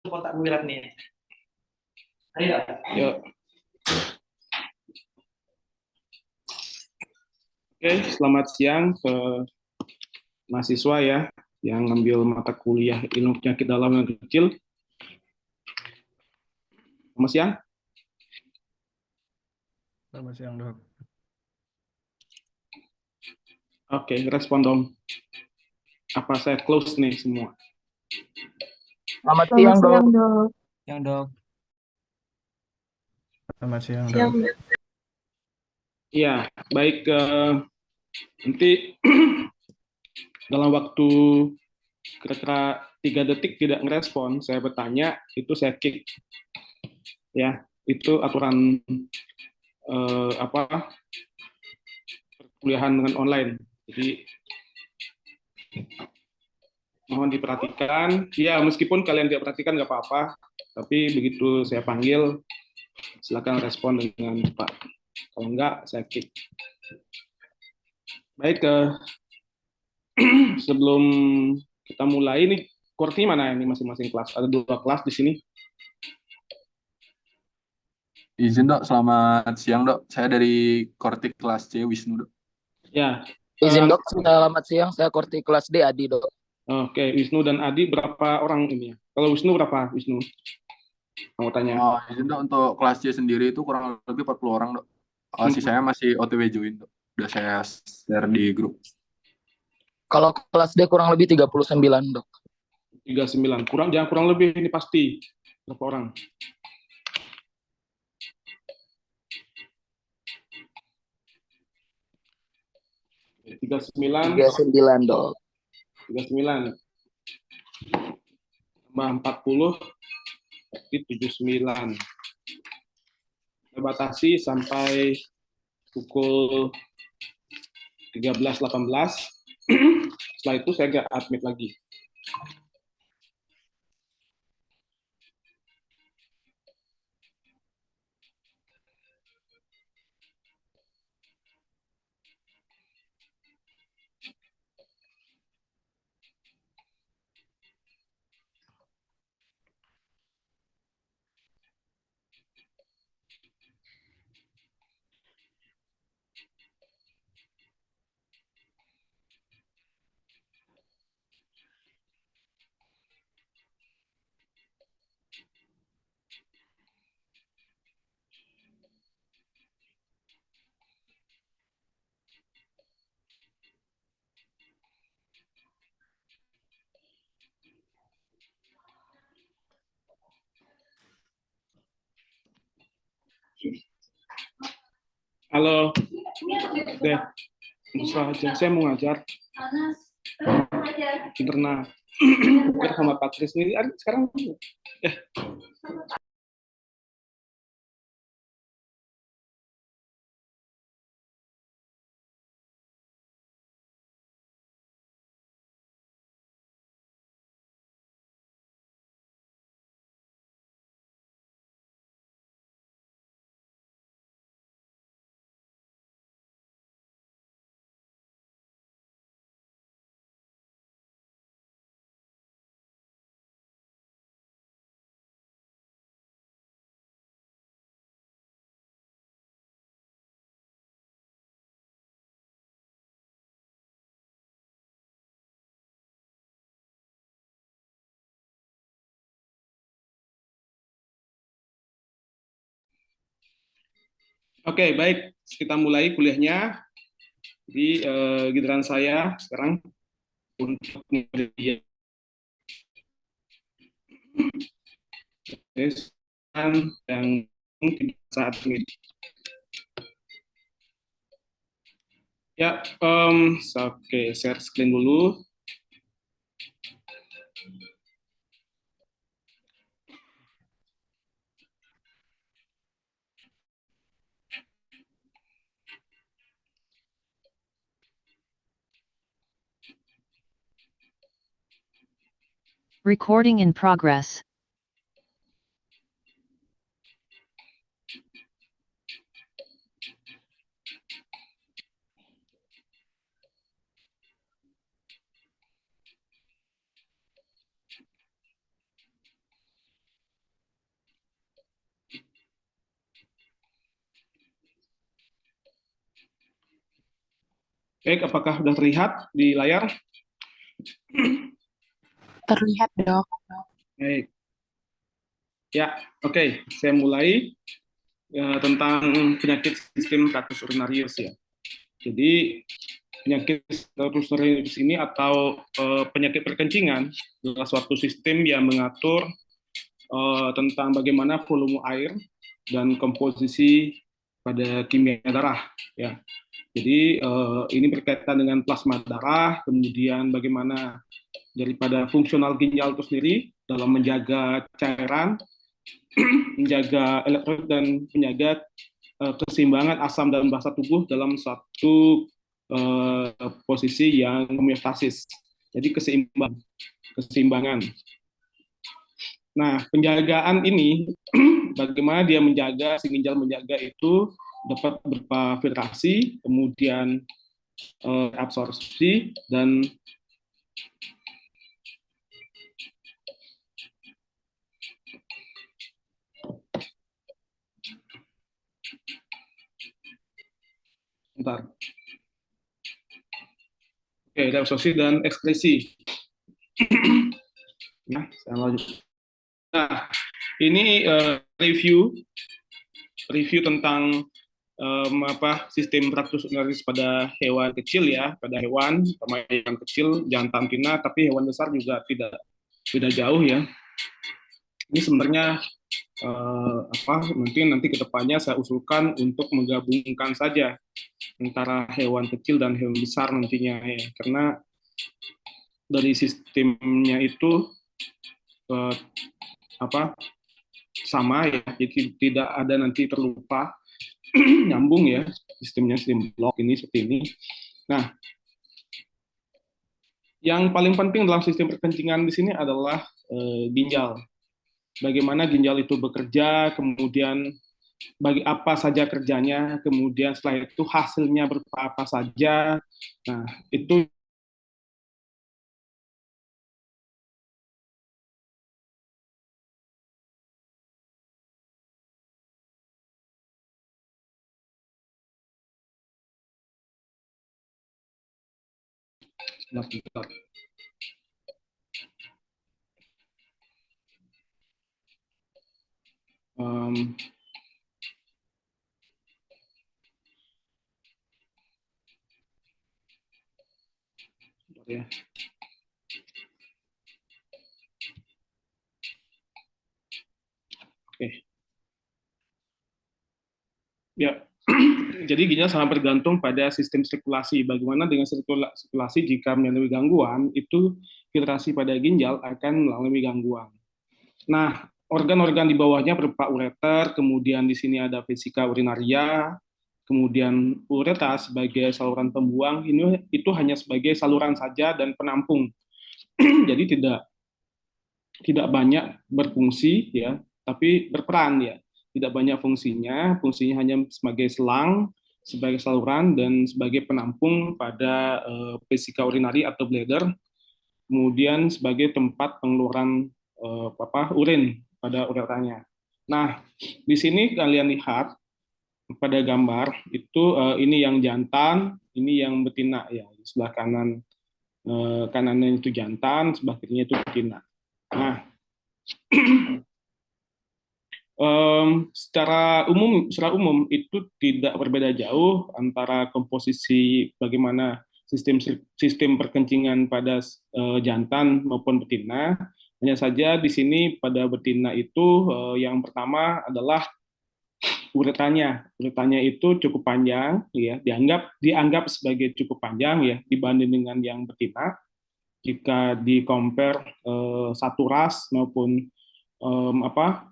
Kontak Wirat nih. Ayo. Yuk. Oke, selamat siang ke mahasiswa ya yang ngambil mata kuliah ilmu penyakit dalam dan kecil. Selamat siang. Selamat siang, Dok. Oke, respon dong. Apa saya close nih semua? Selamat siang, Dok. Siang, Dok. Selamat siang, Dok. Siang. Iya, baik. Nanti dalam waktu kira-kira 3 detik tidak ngerespon, saya bertanya, itu saya kick. Ya, itu aturan perkuliahan dengan online. Jadi mohon diperhatikan. Ya, meskipun kalian tidak perhatikan nggak apa-apa, tapi begitu saya panggil, silakan respon dengan cepat. Kalau enggak, saya kick. Baik, sebelum kita mulai, ini Korti mana ini masing-masing kelas? Ada 2 kelas di sini. Izin, Dok. Selamat siang, Dok. Saya dari Kortik kelas C, Wisnu, Dok. Ya. Izin, Dok. Selamat siang. Saya Korti kelas D, Adi, Dok. Oke, Wisnu dan Adi berapa orang ini ya? Kalau Wisnu berapa, Wisnu? Mau tanya. Oh, izin, Dok. Untuk kelas C sendiri itu kurang lebih 40 orang, Dok. Sisanya masih OTW join, Dok. Udah saya share di grup. Kalau kelas D kurang lebih 39, Dok. 39. Jangan kurang lebih, ini pasti. Berapa orang? Tiga 39, Dok. 39 tambah 40 berarti 79. Kita batasi sampai pukul 13.18. Setelah itu saya nggak admit lagi. Halo, deh, bisa aja. Saya mau ngajar internal. Sama Patris ini sekarang. Oke, baik. Kita mulai kuliahnya. Di giliran saya sekarang untuk media yang mungkin saat ini. Ya, oke, share screen dulu. Recording in progress. Baik, apakah sudah terlihat di layar? Terlihat, Dok. Baik. Ya, oke. Saya mulai tentang penyakit sistem tractus urinarius ya. Jadi penyakit tractus urinarius ini atau penyakit perkencingan adalah suatu sistem yang mengatur tentang bagaimana volume air dan komposisi pada kimia darah ya. Jadi ini berkaitan dengan plasma darah, kemudian bagaimana daripada fungsional ginjal itu sendiri dalam menjaga cairan, menjaga elektrolit dan menjaga keseimbangan asam dan basa tubuh dalam satu posisi yang homeostasis. Jadi keseimbangan. Nah, penjagaan ini bagaimana dia menjaga si ginjal menjaga itu dapat berupa filtrasi, kemudian absorpsi dan bentar. Oke, absorpsi dan ekskresi. Nah, saya lanjut. Nah, ini review tentang sistem tractus urinarius pada hewan kecil ya, pada hewan kecil jantan betina, tapi hewan besar juga tidak jauh ya. Ini sebenarnya mungkin nanti kedepannya saya usulkan untuk menggabungkan saja antara hewan kecil dan hewan besar nantinya ya, karena dari sistemnya itu sama ya, jadi tidak ada nanti terlupa nyambung ya sistemnya, sistem blok ini seperti ini. Nah, yang paling penting dalam sistem perkencingan di sini adalah ginjal. Bagaimana ginjal itu bekerja, kemudian bagi apa saja kerjanya, kemudian setelah itu hasilnya berupa apa saja. Nah, itu ya. Oke. Ya. Jadi ginjal sangat bergantung pada sistem sirkulasi. Bagaimana dengan sirkulasi jika mengalami gangguan, itu filtrasi pada ginjal akan mengalami gangguan. Nah, organ-organ di bawahnya berupa ureter, kemudian di sini ada vesika urinaria, kemudian ureter sebagai saluran pembuang, ini itu hanya sebagai saluran saja dan penampung. Jadi tidak banyak berfungsi ya, tapi berperan ya. Tidak banyak fungsinya hanya sebagai selang, sebagai saluran dan sebagai penampung pada vesika urinari atau bladder, kemudian sebagai tempat pengeluaran urin pada ureternya. Nah, di sini kalian lihat pada gambar itu ini yang jantan, ini yang betina ya. Di sebelah kanannya itu jantan, sebelah kirinya itu betina. Nah, Secara umum itu tidak berbeda jauh antara komposisi bagaimana sistem perkencingan pada jantan maupun betina. Hanya saja di sini pada betina itu yang pertama adalah uretranya. Uretranya itu cukup panjang, ya, dianggap sebagai cukup panjang ya dibanding dengan yang betina. Jika di compare satu ras maupun apa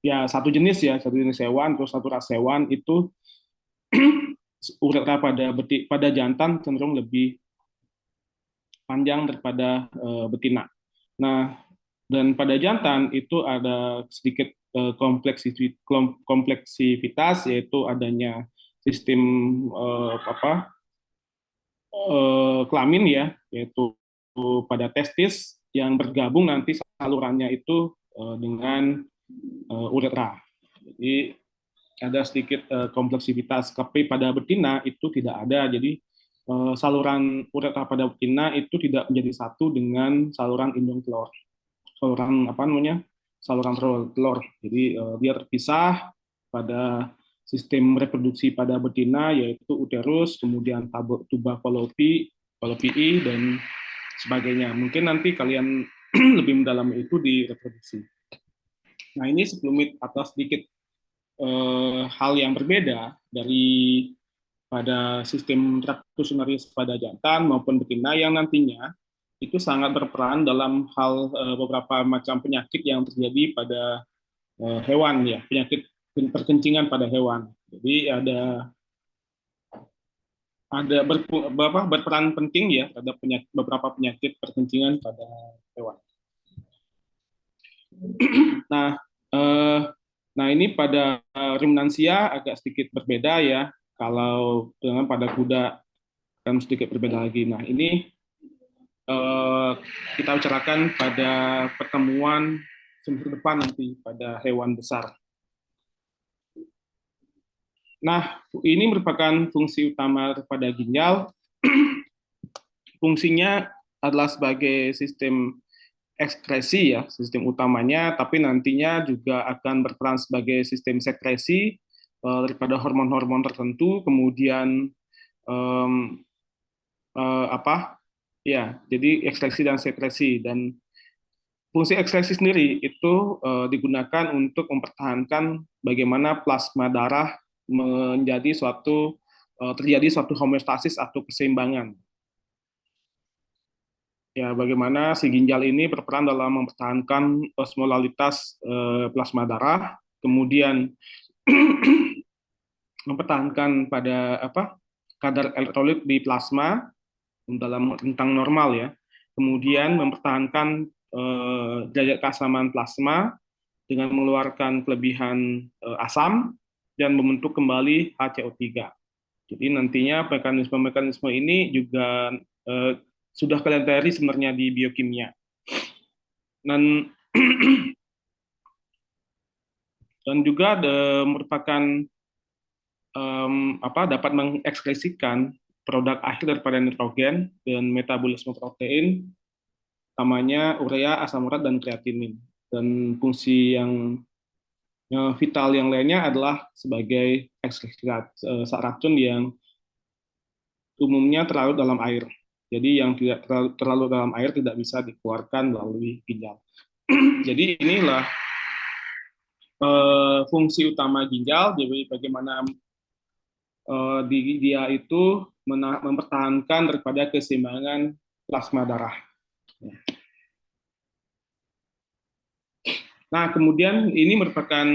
ya satu jenis hewan terus satu ras hewan itu uretra pada jantan cenderung lebih panjang daripada betina. Nah, dan pada jantan itu ada sedikit kompleksivitas, yaitu adanya sistem kelamin ya, yaitu pada testis yang bergabung nanti salurannya itu dengan uretra. Jadi ada sedikit kompleksivitas, tapi pada betina itu tidak ada. Jadi saluran uretra pada betina itu tidak menjadi satu dengan saluran indung telur. Saluran telur. Jadi dia terpisah pada sistem reproduksi pada betina, yaitu uterus, kemudian tuba fallopi, dan sebagainya. Mungkin nanti kalian lebih mendalami itu di reproduksi. Nah, ini sekelumit atau sedikit hal yang berbeda dari pada sistem tractus unaris pada jantan maupun betina yang nantinya itu sangat berperan dalam hal beberapa macam penyakit yang terjadi pada hewan ya, penyakit perkencingan pada hewan. Jadi ada berperan penting ya terhadap beberapa penyakit perkencingan pada hewan. Nah ini pada ruminansia agak sedikit berbeda ya. Kalau dengan pada kuda kan sedikit berbeda lagi. Nah ini kita bicarakan pada pertemuan semester depan nanti pada hewan besar. Nah, ini merupakan fungsi utama pada ginjal. Fungsinya adalah sebagai sistem ekskresi ya, sistem utamanya, tapi nantinya juga akan berperan sebagai sistem sekresi daripada hormon-hormon tertentu, kemudian jadi ekskresi dan sekresi. Dan fungsi ekskresi sendiri itu digunakan untuk mempertahankan bagaimana plasma darah terjadi suatu homeostasis atau keseimbangan. Ya, bagaimana si ginjal ini berperan dalam mempertahankan osmolalitas plasma darah, kemudian mempertahankan pada kadar elektrolit di plasma dalam rentang normal ya, kemudian mempertahankan derajat keasaman plasma dengan mengeluarkan kelebihan asam dan membentuk kembali HCO3. Jadi nantinya mekanisme-mekanisme ini juga sudah kalian pelajari sebenarnya di biokimia. Dan juga merupakan dapat mengekskresikan produk akhir daripada nitrogen dan metabolisme protein, namanya urea, asam urat, dan kreatinin. Dan fungsi yang vital yang lainnya adalah sebagai ekskresi racun yang umumnya terlarut dalam air. Jadi yang tidak terlalu dalam air tidak bisa dikeluarkan melalui ginjal. Jadi inilah fungsi utama ginjal. Jadi bagaimana dia itu mempertahankan daripada keseimbangan plasma darah. Nah, kemudian ini merupakan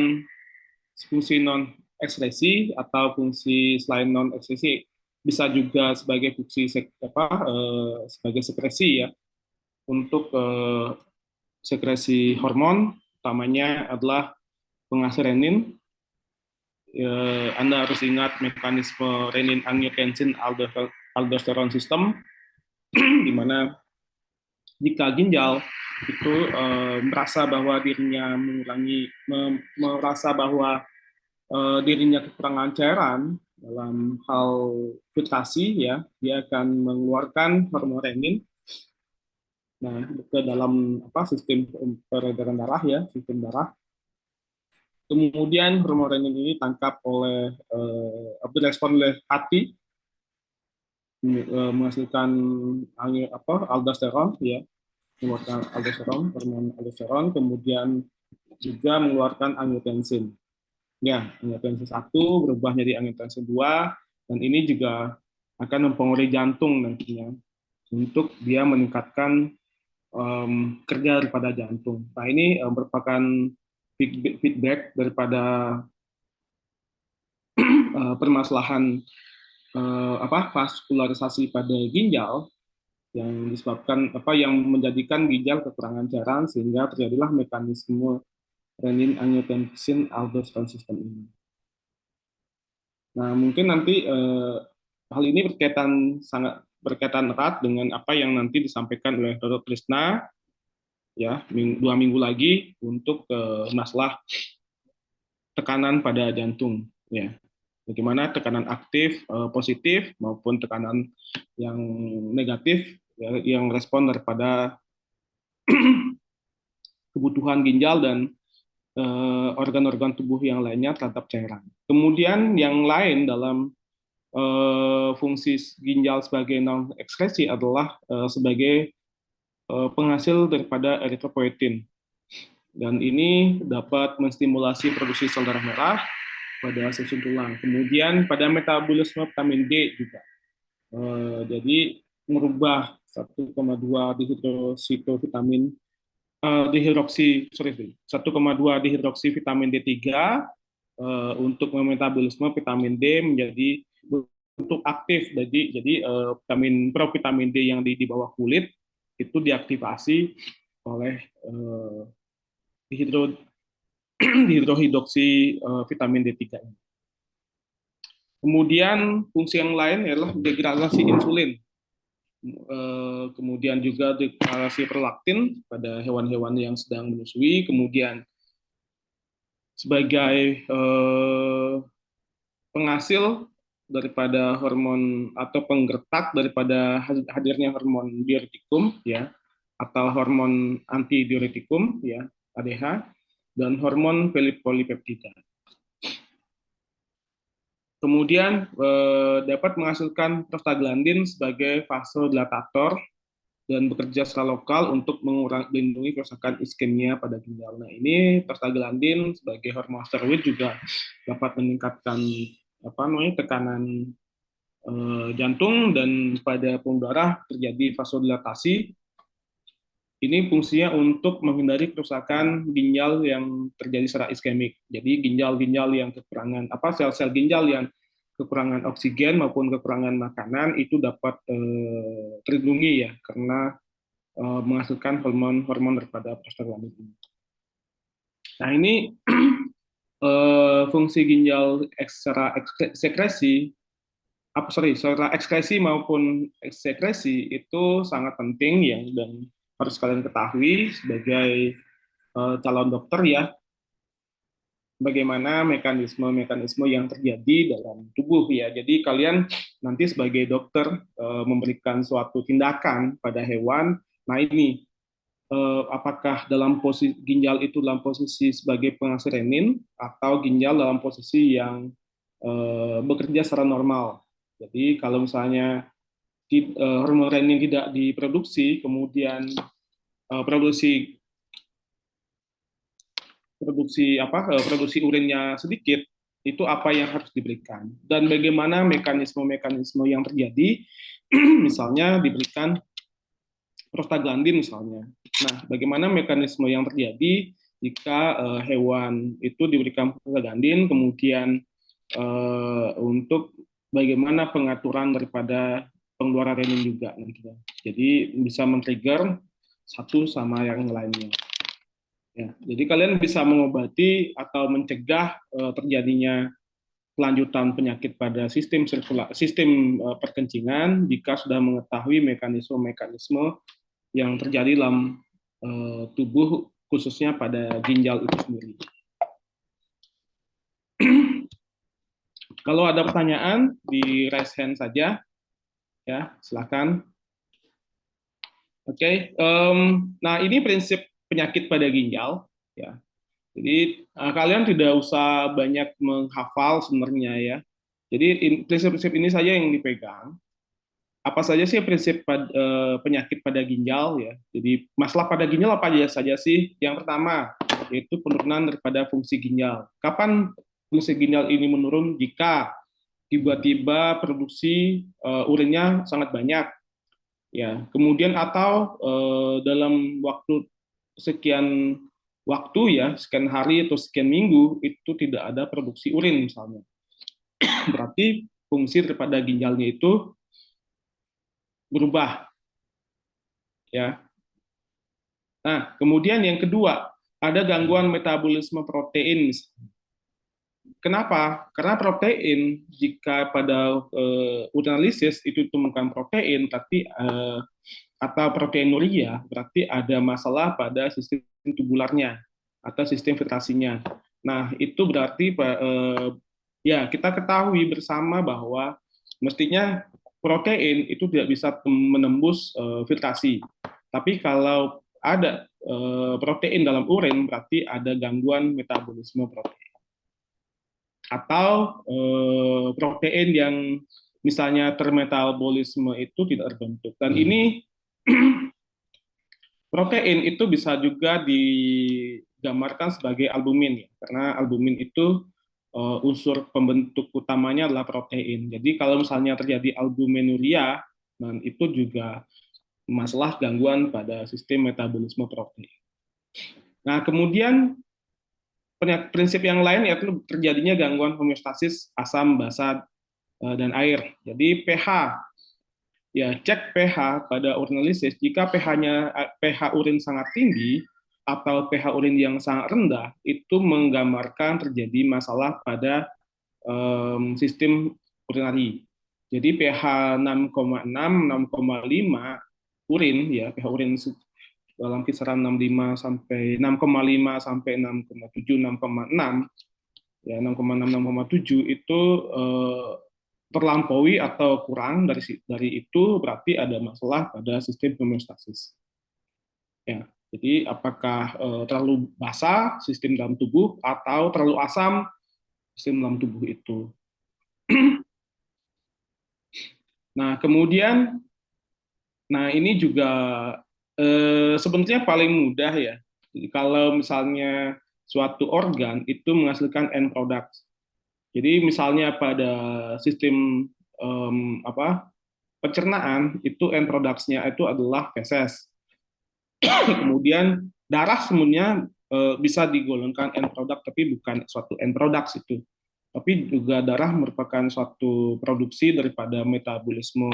fungsi non-ekskresi atau fungsi selain non-ekskresi, bisa juga sebagai fungsi sebagai sekresi ya, untuk sekresi hormon, utamanya adalah penghasil renin. Anda harus ingat mekanisme renin-angiotensin aldosteron system, di mana jika ginjal itu merasa bahwa dirinya dirinya kekurangan cairan dalam hal filtrasi ya, dia akan mengeluarkan hormon renin ke dalam sistem peredaran darah ya, sistem darah. Kemudian hormon renin ini tangkap oleh direspon oleh hati, menghasilkan aldosteron, ya, mengeluarkan aldosteron, hormon aldosteron, kemudian juga mengeluarkan angiotensin. Ya, angiotensin 1 berubah jadi angiotensin 2, dan ini juga akan mempengaruhi jantung nantinya untuk dia meningkatkan kerja daripada jantung. Nah, ini merupakan feedback daripada permasalahan vaskularisasi pada ginjal yang disebabkan yang menjadikan ginjal kekurangan cairan sehingga terjadilah mekanisme renin angiotensin aldosteron system ini. Nah, mungkin nanti hal ini sangat berkaitan erat dengan apa yang nanti disampaikan oleh Dr. Trisna, ya, 2 minggu lagi untuk masalah tekanan pada jantung, ya. Bagaimana tekanan aktif, positif, maupun tekanan yang negatif, ya, yang respon daripada kebutuhan ginjal dan organ-organ tubuh yang lainnya terhadap cairan. Kemudian yang lain dalam fungsi ginjal sebagai non-ekskresi adalah sebagai penghasil daripada eritropoietin. Dan ini dapat menstimulasi produksi sel darah merah pada susun tulang. Kemudian pada metabolisme vitamin D juga. Jadi merubah 1,2 dihidroksivitamin 1,2 dihidroksivitamin D3 untuk metabolisme vitamin D menjadi bentuk aktif. Jadi provitamin D yang di bawah kulit itu diaktifasi oleh dihidrohidroksi vitamin D3 ini. Kemudian fungsi yang lain adalah degradasi insulin. Kemudian juga degradasi prolaktin pada hewan-hewan yang sedang menyusui. Kemudian sebagai penghasil daripada hormon atau penggertak daripada hadirnya hormon diuretikum, ya, atau hormon antidiuretikum, ya, ADH, dan hormon polipeptida. Kemudian dapat menghasilkan prostaglandin sebagai vasodilatator dan bekerja secara lokal untuk melindungi kerusakan iskemia pada ginjal. Nah, ini prostaglandin sebagai hormon steroid juga dapat meningkatkan tekanan jantung, dan pada pembuluh darah terjadi vasodilatasi. Ini fungsinya untuk menghindari kerusakan ginjal yang terjadi secara iskemik. Jadi ginjal-ginjal yang kekurangan sel-sel ginjal yang kekurangan oksigen maupun kekurangan makanan itu dapat terlindungi, ya, karena menghasilkan hormon daripada prostaglandin ini. Nah, ini fungsi ginjal secara ekskresi maupun sekresi itu sangat penting, ya, dan harus kalian ketahui sebagai calon dokter, ya, bagaimana mekanisme yang terjadi dalam tubuh, ya. Jadi kalian nanti sebagai dokter memberikan suatu tindakan pada hewan. Nah, ini apakah dalam posisi ginjal itu dalam posisi sebagai penghasil renin atau ginjal dalam posisi yang bekerja secara normal. Jadi kalau misalnya hormon renin tidak diproduksi, kemudian produksi urinnya sedikit, itu apa yang harus diberikan dan bagaimana mekanisme yang terjadi. Misalnya diberikan prostaglandin misalnya. Nah, bagaimana mekanisme yang terjadi jika hewan itu diberikan prostaglandin, kemudian untuk bagaimana pengaturan daripada pengeluaran renin juga nantinya. Jadi bisa men-trigger satu sama yang lainnya. Ya, jadi kalian bisa mengobati atau mencegah terjadinya kelanjutan penyakit pada sistem perkencingan jika sudah mengetahui mekanisme-mekanisme yang terjadi dalam tubuh, khususnya pada ginjal itu sendiri. Kalau ada pertanyaan, di raise hand saja, ya, silakan. Oke, nah ini prinsip penyakit pada ginjal, ya. Jadi kalian tidak usah banyak menghafal sebenarnya ya. Jadi prinsip-prinsip ini saja yang dipegang. Apa saja sih prinsip penyakit pada ginjal ya? Jadi masalah pada ginjal apa saja sih? Yang pertama yaitu penurunan daripada fungsi ginjal. Kapan fungsi ginjal ini menurun? Jika tiba-tiba produksi urinnya sangat banyak, ya. Kemudian atau dalam waktu sekian waktu ya, sekian hari atau sekian minggu itu tidak ada produksi urin misalnya. Berarti fungsi daripada ginjalnya itu berubah ya. Nah, kemudian yang kedua, ada gangguan metabolisme protein. Kenapa? Karena protein jika pada urinalisis itu ditemukan protein, tapi atau proteinuria, berarti ada masalah pada sistem tubularnya atau sistem filtrasinya. Nah, itu berarti ya kita ketahui bersama bahwa mestinya protein itu tidak bisa menembus filtrasi. Tapi kalau ada protein dalam urin, berarti ada gangguan metabolisme protein. Atau protein yang misalnya termetabolisme itu tidak terbentuk. Dan ini protein itu bisa juga digambarkan sebagai albumin ya, karena albumin itu unsur pembentuk utamanya adalah protein. Jadi kalau misalnya terjadi albuminuria, dan itu juga masalah gangguan pada sistem metabolisme protein. Nah, kemudian prinsip yang lain yaitu terjadinya gangguan homeostasis asam, basa, dan air. Jadi pH, ya cek pH pada urinalisis. Jika pH urin sangat tinggi atau pH urin yang sangat rendah, itu menggambarkan terjadi masalah pada sistem urinari. Jadi pH 6,6, 6,5 urin ya, pH urin dalam kisaran 65 sampai 6,5 sampai 6,7, 6,6 ya, 6,6, 6,7 itu terlampaui atau kurang dari itu berarti ada masalah pada sistem homeostasis. Ya, jadi apakah terlalu basah sistem dalam tubuh atau terlalu asam sistem dalam tubuh itu. Nah, kemudian ini juga sebenarnya paling mudah ya. Jadi kalau misalnya suatu organ itu menghasilkan end product. Jadi misalnya pada sistem pencernaan itu end products-nya itu adalah feses. Kemudian darah semuanya bisa digolongkan end product, tapi bukan suatu end products itu. Tapi juga darah merupakan suatu produksi daripada metabolisme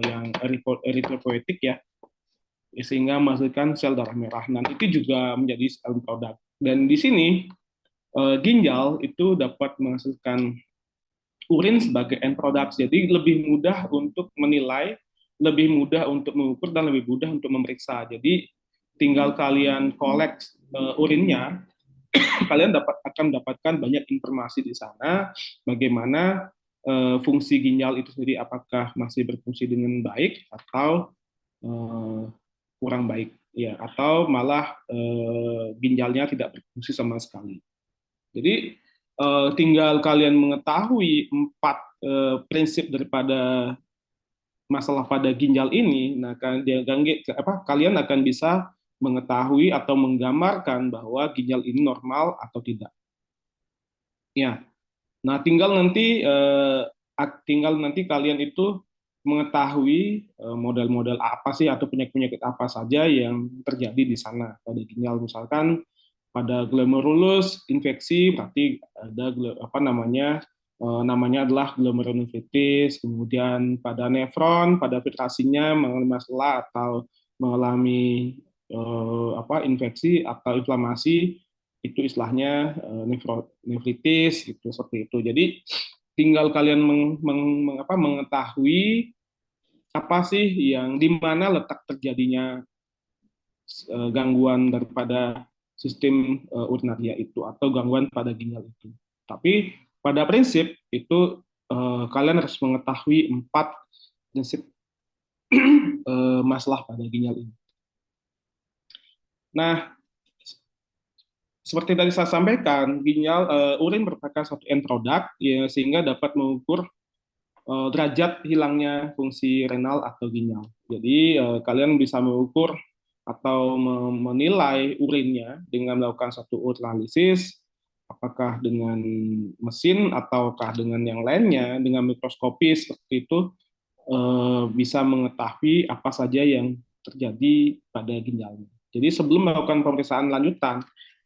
yang eritropoietik ya, sehingga menghasilkan sel darah merah. Dan itu juga menjadi end product. Dan di sini ginjal itu dapat menghasilkan urin sebagai end product. Jadi lebih mudah untuk menilai, lebih mudah untuk mengukur, dan lebih mudah untuk memeriksa. Jadi tinggal kalian kolek urinnya, kalian akan mendapatkan banyak informasi di sana, bagaimana fungsi ginjal itu sendiri, apakah masih berfungsi dengan baik atau kurang baik, ya, atau malah ginjalnya tidak berfungsi sama sekali. Jadi tinggal kalian mengetahui 4 prinsip daripada masalah pada ginjal ini, nah kalian akan bisa mengetahui atau menggambarkan bahwa ginjal ini normal atau tidak. Ya, nah tinggal nanti kalian itu mengetahui model-model apa sih atau penyakit-penyakit apa saja yang terjadi di sana pada ginjal. Misalkan pada glomerulus infeksi, berarti ada namanya adalah glomerulonefritis. Kemudian pada nefron, pada filtrasinya mengalami masalah atau mengalami infeksi atau inflamasi, itu istilahnya nefritis, gitu, seperti itu. Jadi tinggal kalian mengetahui apa sih yang di mana letak terjadinya gangguan daripada sistem urinaria itu atau gangguan pada ginjal itu. Tapi pada prinsip itu kalian harus mengetahui 4 prinsip masalah pada ginjal ini. Nah, seperti tadi saya sampaikan, urin merupakan suatu end product ya, sehingga dapat mengukur derajat hilangnya fungsi renal atau ginjal. Jadi kalian bisa mengukur atau menilai urinnya dengan melakukan suatu urinalysis, apakah dengan mesin ataukah dengan yang lainnya, dengan mikroskopi seperti itu bisa mengetahui apa saja yang terjadi pada ginjalnya. Jadi sebelum melakukan pemeriksaan lanjutan,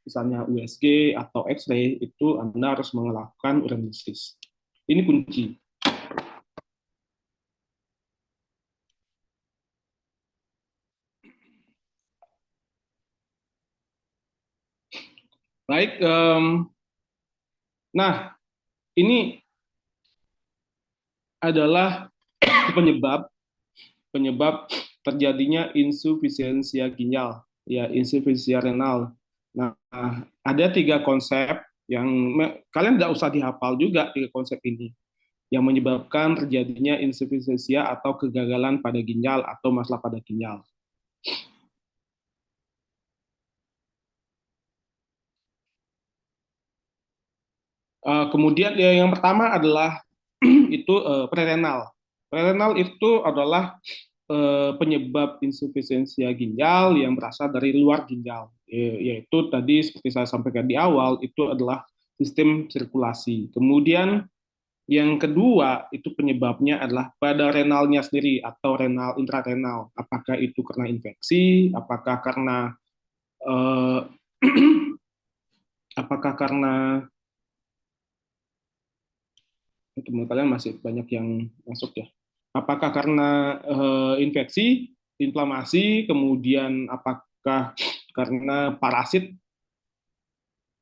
misalnya USG atau X-ray, itu Anda harus melakukan urinalysis. Ini kunci. Baik, nah ini adalah penyebab terjadinya insufisiensia ginjal, ya insufisiensia renal. Nah, ada 3 konsep yang kalian tidak usah dihafal juga 3 konsep ini yang menyebabkan terjadinya insufisiensia atau kegagalan pada ginjal atau masalah pada ginjal. Kemudian yang pertama adalah itu prerenal. Prerenal itu adalah penyebab insufisiensia ginjal yang berasal dari luar ginjal, yaitu tadi seperti saya sampaikan di awal, itu adalah sistem sirkulasi. Kemudian yang kedua itu penyebabnya adalah pada renalnya sendiri atau renal intrarenal. Apakah itu karena infeksi, apakah karena eh, apakah karena teman kalian masih banyak yang masuk ya. Apakah karena infeksi, inflamasi, kemudian apakah karena parasit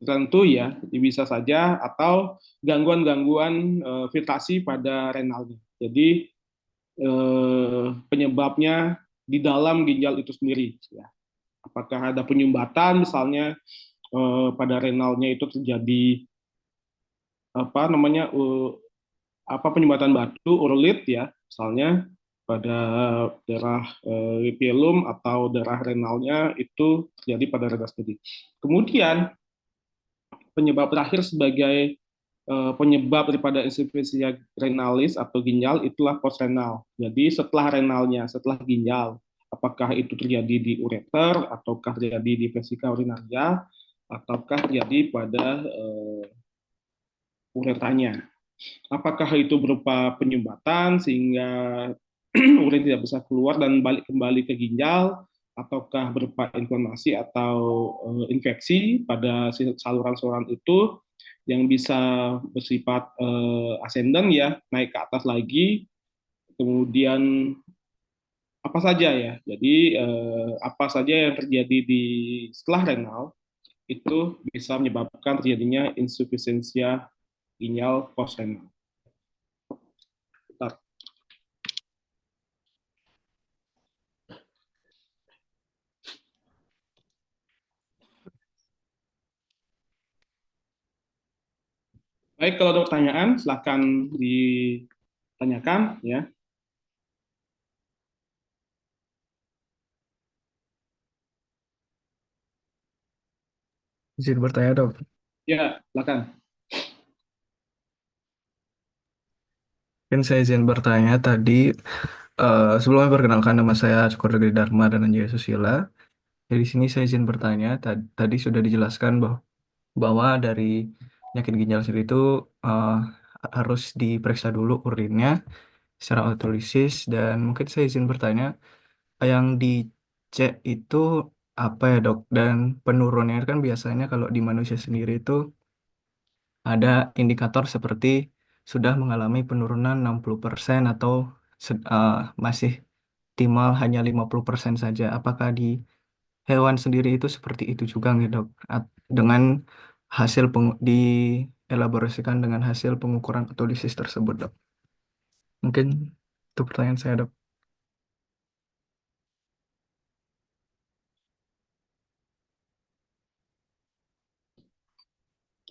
tertentu ya, bisa saja, atau gangguan-gangguan filtrasi pada renalnya. Jadi penyebabnya di dalam ginjal itu sendiri. Ya. Apakah ada penyumbatan misalnya pada renalnya itu terjadi apa namanya penyumbatan batu urolit ya, misalnya pada darah epilum atau darah renalnya itu terjadi pada renal sendiri. Kemudian penyebab terakhir sebagai penyebab daripada insufisiensia renalis atau ginjal itulah postrenal. Jadi setelah renalnya, setelah ginjal, apakah itu terjadi di ureter ataukah terjadi di vesika urinaria ataukah terjadi pada uretranya. Apakah itu berupa penyumbatan sehingga urin tidak bisa keluar dan balik kembali ke ginjal, ataukah berupa inflamasi atau infeksi pada saluran-saluran itu yang bisa bersifat ascending ya, naik ke atas lagi. Kemudian apa saja ya? Jadi apa saja yang terjadi di setelah renal itu bisa menyebabkan terjadinya insufisiensia ginjal postrenal. Baik, kalau ada pertanyaan, silakan ditanyakan ya. Izin bertanya, Dok. Ya, silakan. Mungkin saya izin bertanya tadi, sebelumnya perkenalkan nama saya Cukur Gede Dharma dan Anjaya Susila. Jadi sini saya izin bertanya, tadi sudah dijelaskan bahwa dari penyakit ginjal sendiri itu eh, harus diperiksa dulu urinnya secara autolisis, dan mungkin saya izin bertanya, yang dicek itu apa ya, Dok? Dan penurunannya kan biasanya kalau di manusia sendiri itu ada indikator seperti sudah mengalami penurunan 60% atau masih optimal hanya 50% saja. Apakah di hewan sendiri itu seperti itu juga nggak, Dok? Dengan hasil dielaborasikan dengan hasil pengukuran autolisis tersebut, Dok. Mungkin itu pertanyaan saya, Dok.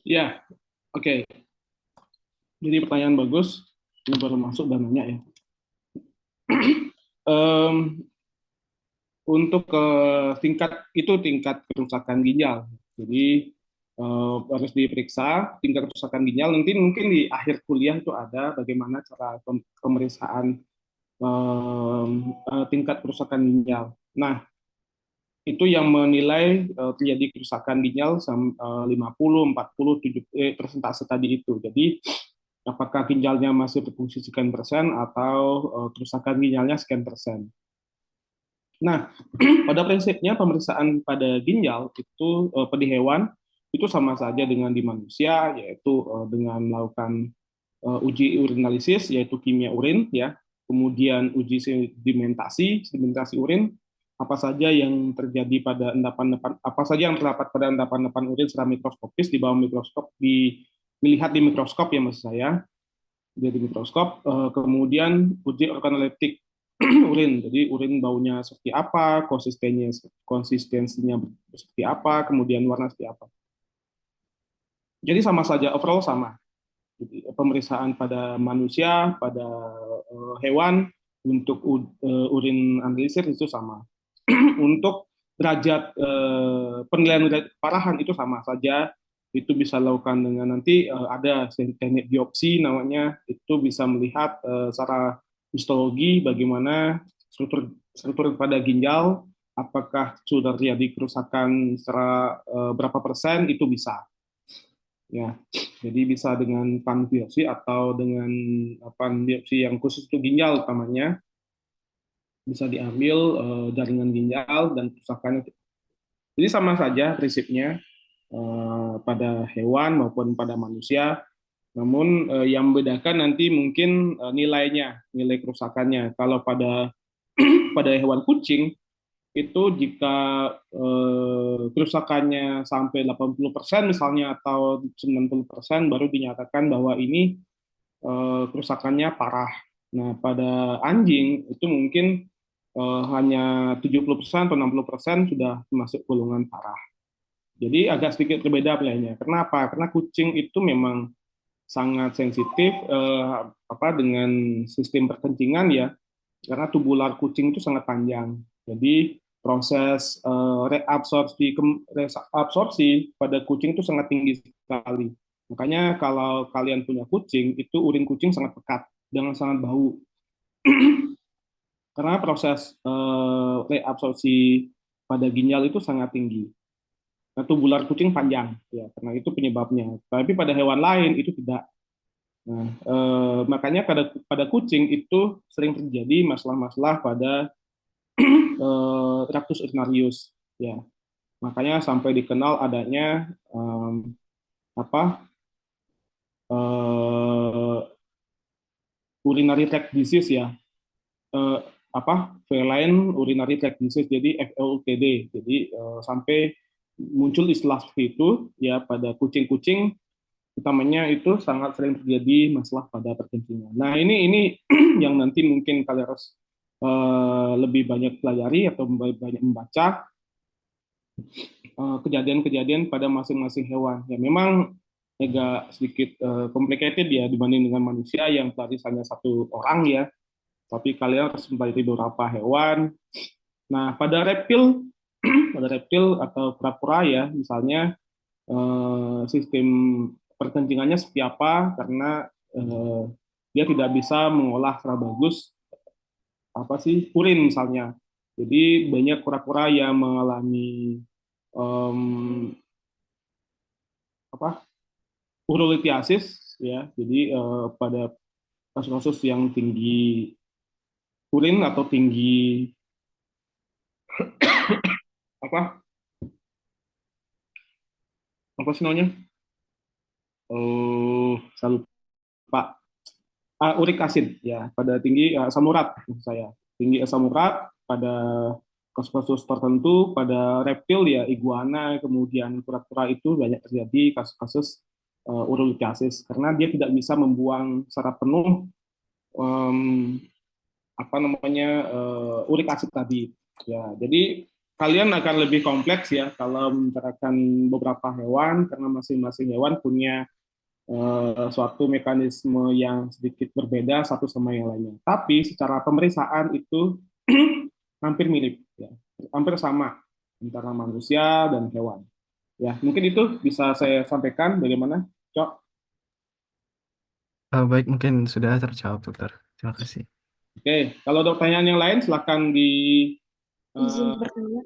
Ya, oke. Jadi pertanyaan bagus. Ini baru masuk dan nanya ya. Untuk tingkat kerusakan ginjal. Jadi harus diperiksa tingkat kerusakan ginjal. Nanti mungkin di akhir kuliah itu ada bagaimana cara pemeriksaan tingkat kerusakan ginjal. Nah, itu yang menilai terjadi kerusakan ginjal 50, 40, 70 persentase tadi itu. Jadi apakah ginjalnya masih berfungsi sekian persen atau kerusakan ginjalnya sekian persen. Nah, pada prinsipnya pemeriksaan pada ginjal itu pada hewan itu sama saja dengan di manusia, yaitu dengan melakukan uji urinalisis, yaitu kimia urin, ya, kemudian uji sedimentasi urin, apa saja yang terjadi pada endapan-endapan, apa saja yang terdapat pada endapan-endapan urin secara mikroskopis di bawah mikroskop, dilihat di mikroskop ya maksud saya, di mikroskop, kemudian uji organoleptik urin, jadi urin baunya seperti apa, konsistensinya seperti apa, kemudian warna seperti apa. Jadi sama saja, overall sama. Jadi, pemeriksaan pada manusia, pada hewan, untuk urin analisis itu sama. Untuk derajat penilaian derajat parahan itu sama saja, itu bisa lakukan dengan nanti ada teknik biopsi namanya, itu bisa melihat secara histologi bagaimana struktur pada ginjal, apakah sudah terjadi kerusakan secara berapa persen, itu bisa. Ya, jadi bisa dengan pan biopsi atau dengan pan biopsi yang khusus untuk ginjal utamanya, bisa diambil jaringan ginjal dan kerusakannya. Jadi sama saja prinsipnya pada hewan maupun pada manusia, namun yang membedakan nanti mungkin nilainya, nilai kerusakannya. Kalau pada pada hewan kucing itu jika kerusakannya sampai 80% misalnya atau 90% baru dinyatakan bahwa ini kerusakannya parah. Nah, pada anjing itu mungkin hanya 70% atau 60% sudah masuk golongan parah. Jadi agak sedikit berbeda pilihannya. Kenapa? Karena kucing itu memang sangat sensitif dengan sistem perkencingan ya, karena tubular kucing itu sangat panjang. Jadi proses reabsorpsi pada kucing itu sangat tinggi sekali. Makanya kalau kalian punya kucing, itu urin kucing sangat pekat, jangan sangat bau. Karena proses reabsorpsi pada ginjal itu sangat tinggi. Nah, tubular kucing panjang, ya, karena itu penyebabnya. Tapi pada hewan lain itu tidak. Nah, makanya pada kucing itu sering terjadi masalah-masalah pada Tractus urinarius, ya. Makanya sampai dikenal adanya urinary tract disease ya, feline urinary tract disease, jadi FUTD. Jadi sampai muncul istilah seperti itu ya pada kucing-kucing utamanya itu sangat sering terjadi masalah pada perkencingan. Nah ini yang nanti mungkin kalian harus lebih banyak pelajari atau banyak membaca kejadian-kejadian pada masing-masing hewan. Ya memang agak sedikit complicated ya dibanding dengan manusia yang tadi hanya satu orang ya. Tapi kalian harus mempelajari beberapa hewan. Nah pada reptil atau kura-kura ya, misalnya sistem perkencingannya seperti apa, karena dia tidak bisa mengolah secara bagus urin misalnya. Jadi banyak kura-kura yang mengalami urolithiasis ya. Jadi pada kasus-kasus yang tinggi urin atau tinggi apa sih namanya? Saya lupa. Uric acid ya, pada tinggi asam urat saya. Tinggi asam urat pada kasus-kasus tertentu, pada reptil ya iguana, kemudian kura-kura itu banyak terjadi kasus-kasus urolithiasis karena dia tidak bisa membuang secara penuh uric acid tadi. Ya, jadi kalian akan lebih kompleks ya kalau membicarakan beberapa hewan karena masing-masing hewan punya suatu mekanisme yang sedikit berbeda satu sama yang lainnya. Tapi secara pemeriksaan itu hampir mirip, ya, hampir sama antara manusia dan hewan. Ya, mungkin itu bisa saya sampaikan. Bagaimana, Cok? Baik, mungkin sudah terjawab, Dokter. Terima kasih. Oke, kalau ada pertanyaan yang lain silakan di Izin eh, bertanya.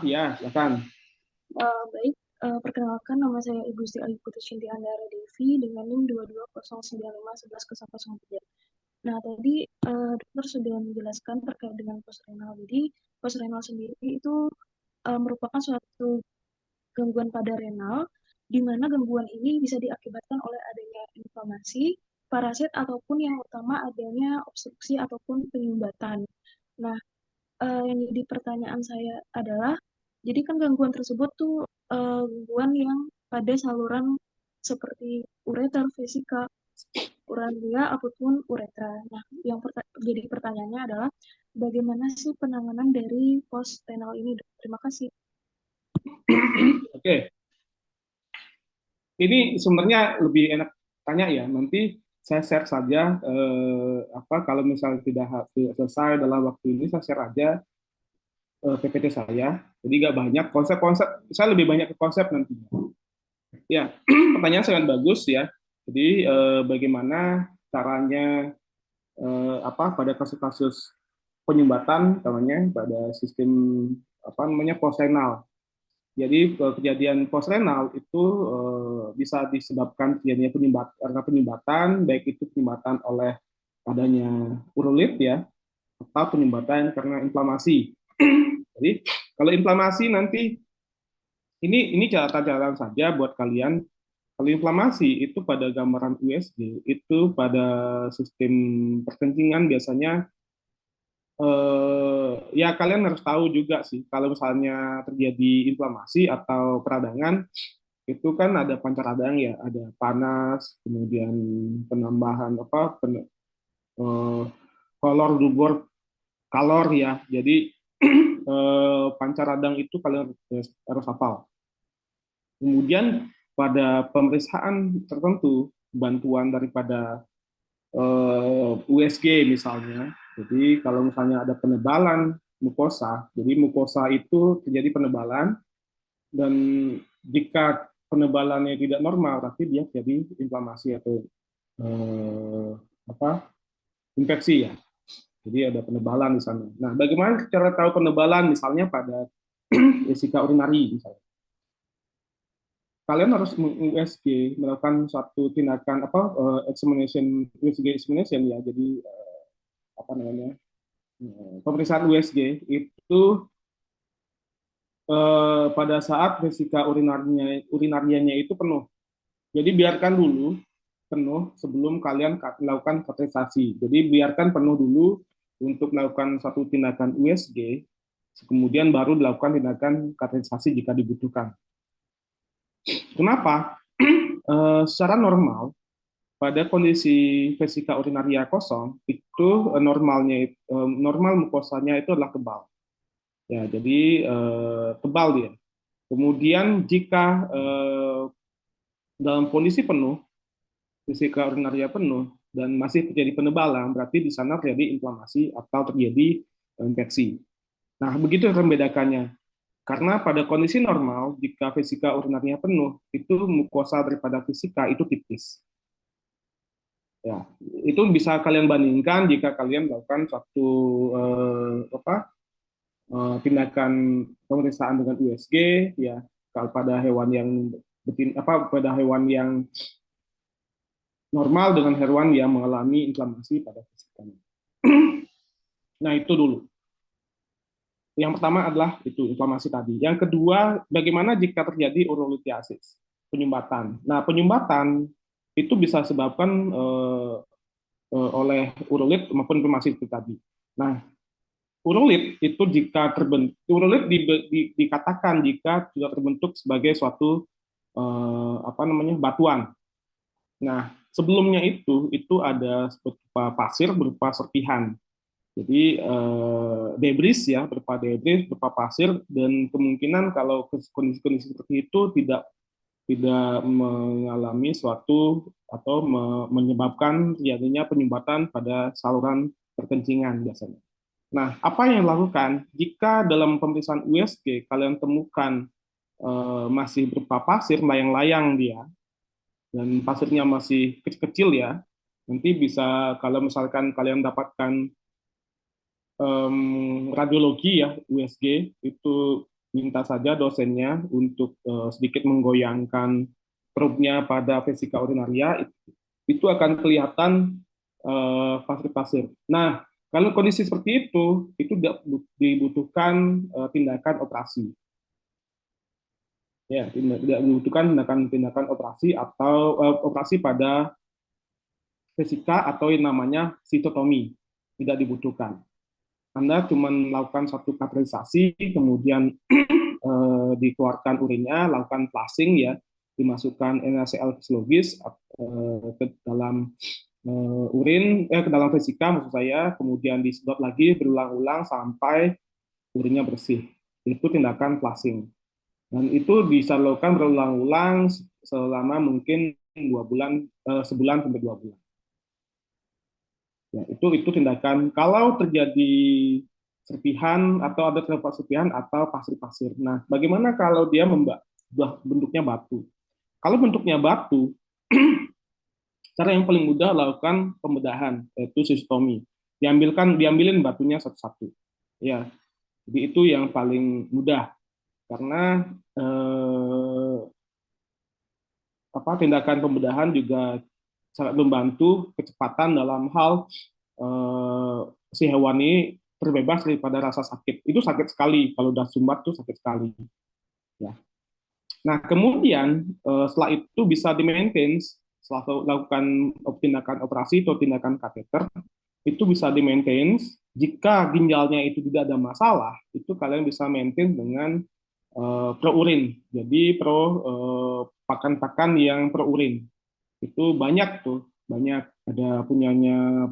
ya, silakan. Baik, perkenalkan nama saya Ibu Sri Ayu Putri Shinti Andara Devi dengan NIM 2209511103. Nah, tadi dokter sudah menjelaskan terkait dengan postrenal. Jadi, postrenal sendiri itu merupakan suatu gangguan pada renal, di mana gangguan ini bisa diakibatkan oleh adanya inflamasi, parasit, ataupun yang utama adanya obstruksi ataupun penyumbatan. Nah, yang jadi pertanyaan saya adalah, jadi kan gangguan tersebut tuh gangguan yang pada saluran seperti ureter, vesika, urania, ataupun uretra. Nah, yang jadi pertanyaannya adalah, bagaimana sih penanganan dari post-renal ini, Dok? Terima kasih. Oke, ini sebenarnya lebih enak tanya ya. Nanti saya share saja kalau misalnya tidak selesai dalam waktu ini, saya share aja PPT saya. Jadi nggak banyak konsep-konsep, saya lebih banyak ke konsep nantinya. Ya, pertanyaan sangat bagus ya. Jadi bagaimana caranya pada kasus-kasus penyumbatan namanya pada sistem postrenal. Jadi kejadian postrenal itu bisa disebabkan terjadinya penyumbatan, baik itu penyumbatan oleh adanya urolit ya, atau penyumbatan karena inflamasi. Jadi kalau inflamasi nanti ini catatan-catatan saja buat kalian. Kalau inflamasi itu pada gambaran USG itu pada sistem perkencingan biasanya ya kalian harus tahu juga sih kalau misalnya terjadi inflamasi atau peradangan itu kan ada pancar radang ya, ada panas, kemudian penambahan kolor dubur kalor ya. Jadi pancar radang itu kalian harus hafal. Kemudian pada pemeriksaan tertentu bantuan daripada USG misalnya. Jadi kalau misalnya ada penebalan mukosa, jadi mukosa itu terjadi penebalan dan jika penebalannya tidak normal, berarti dia jadi inflamasi atau infeksi ya. Jadi ada penebalan di sana. Nah, bagaimana cara tahu penebalan misalnya pada vesika urinari misalnya? Kalian harus USG melakukan suatu tindakan examination USG examination ya. Jadi pemeriksaan USG itu pada saat vesika urinarianya itu penuh. Jadi biarkan dulu penuh sebelum kalian melakukan kateterisasi. Jadi biarkan penuh dulu untuk melakukan satu tindakan USG, kemudian baru dilakukan tindakan kateterisasi jika dibutuhkan. Kenapa? Secara normal pada kondisi vesika urinaria kosong itu normal mukosanya itu adalah tebal. Ya, jadi tebal dia. Kemudian jika dalam kondisi penuh, vesika urinaria penuh dan masih terjadi penebalan, berarti di sana terjadi inflamasi atau terjadi infeksi. Nah, begitu membedakannya. Karena pada kondisi normal, jika vesika urinaria penuh, itu mukosa daripada vesika itu tipis. Ya, itu bisa kalian bandingkan jika kalian melakukan suatu tindakan pemeriksaan dengan USG ya pada hewan yang pada hewan yang normal dengan hewan yang mengalami inflamasi pada fisikanya. Nah, itu dulu. Yang pertama adalah itu inflamasi tadi. Yang kedua, bagaimana jika terjadi urolitiasis, penyumbatan. Nah, penyumbatan itu bisa disebabkan oleh urolit maupun inflamasi itu tadi. Nah, urolit itu jika terbentuk, urolit dikatakan jika sudah terbentuk sebagai suatu batuan. Nah, sebelumnya itu ada berupa pasir, berupa serpihan. Jadi debris ya, berupa debris, berupa pasir, dan kemungkinan kalau kondisi-kondisi seperti itu tidak mengalami suatu atau menyebabkan terjadinya penyumbatan pada saluran perkencingan biasanya. Nah, apa yang dilakukan jika dalam pemeriksaan USG kalian temukan masih berupa pasir, layang-layang dia, dan pasirnya masih kecil-kecil ya, nanti bisa kalau misalkan kalian dapatkan radiologi ya, USG, itu minta saja dosennya untuk sedikit menggoyangkan probnya pada vesika urinaria, itu akan kelihatan pasir-pasir. Nah, kalau kondisi seperti itu dibutuhkan tindakan operasi. Ya, tidak dibutuhkan tindakan operasi atau operasi pada vesika atau yang namanya sitotomi. Tidak dibutuhkan. Anda cuma melakukan satu kateterisasi, kemudian dikeluarkan urinnya, lakukan flushing ya, dimasukkan NaCl fisiologis ke dalam urin, ke dalam vesika maksud saya, kemudian disedot lagi berulang-ulang sampai urinnya bersih. Itu tindakan flushing. Dan itu bisa dilakukan berulang-ulang selama mungkin 2 bulan, sebulan sampai 2 bulan. Ya, itu tindakan kalau terjadi serpihan atau ada terdapat serpihan atau pasir-pasir. Nah, bagaimana kalau dia bentuknya batu? Kalau bentuknya batu, cara yang paling mudah lakukan pembedahan, yaitu sistomi. Diambilin batunya satu-satu. Ya, jadi itu yang paling mudah karena tindakan pembedahan juga sangat membantu kecepatan dalam hal si hewan ini terbebas daripada rasa sakit. Itu sakit sekali kalau udah sumbat tuh sakit sekali. Ya. Nah kemudian setelah itu bisa di-maintain, setelah lakukan tindakan operasi atau tindakan kateter, itu bisa di-maintain. Jika ginjalnya itu tidak ada masalah, itu kalian bisa maintain dengan pro-urin. Jadi pakan-pakan yang pro-urin. Itu banyak tuh, banyak. Ada punyanya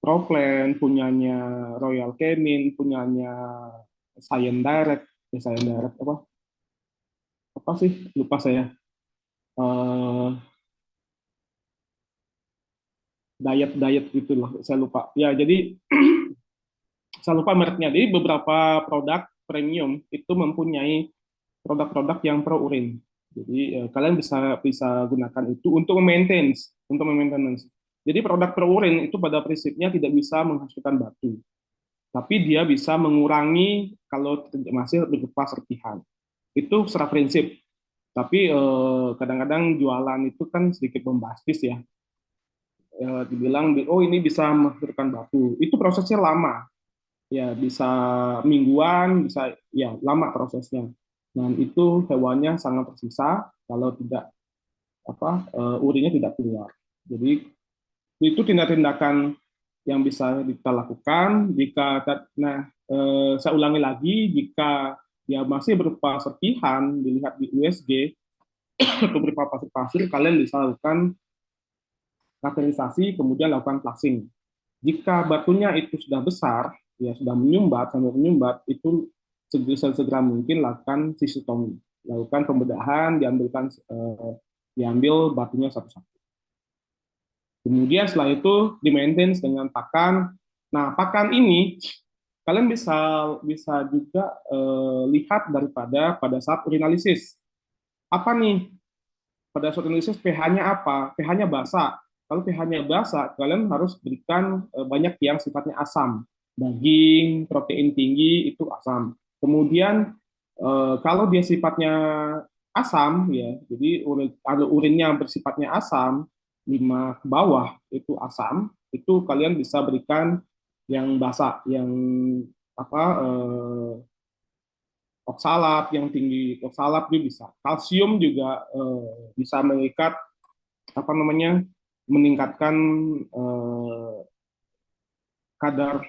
Proplan, punyanya Royal Canin, punyanya Science Direct, Science Direct apa sih? Lupa saya. Diet gitu loh, saya lupa. Ya, jadi saya lupa mereknya. Jadi beberapa produk premium itu mempunyai produk-produk yang pro urin. Jadi kalian bisa gunakan itu untuk maintenance. Jadi produk pro urin itu pada prinsipnya tidak bisa menghasilkan batu, tapi dia bisa mengurangi kalau masih berupa serpihan. Itu secara prinsip. Tapi kadang-kadang jualan itu kan sedikit bombastis ya. Dibilang ini bisa menghasilkan batu. Itu prosesnya lama. Ya, bisa mingguan, bisa ya lama prosesnya. Dan itu hewannya sangat tersisa kalau tidak urinnya tidak keluar. Jadi itu tindakan yang bisa kita lakukan saya ulangi lagi, jika dia masih berupa serpihan dilihat di USG atau berupa pasir-pasir, kalian bisa lakukan kateterisasi kemudian lakukan flushing. Jika batunya itu sudah besar, ya sudah sampai menyumbat, itu segera mungkin lakukan sistotomi, lakukan pembedahan, diambil batunya satu-satu. Kemudian setelah itu di-maintain dengan pakan. Nah, pakan ini kalian bisa juga lihat pada saat urinalisis. Apa nih? Pada saat urinalisis pH-nya apa? pH-nya basa. Kalau pH-nya basa, kalian harus berikan banyak yang sifatnya asam. Daging, protein tinggi itu asam. Kemudian kalau dia sifatnya asam ya, jadi urinnya bersifatnya asam, 5 ke bawah itu asam, itu kalian bisa berikan yang basa, yang oksalat yang tinggi, oksalat juga bisa. Kalsium juga bisa mengikat meningkatkan kadar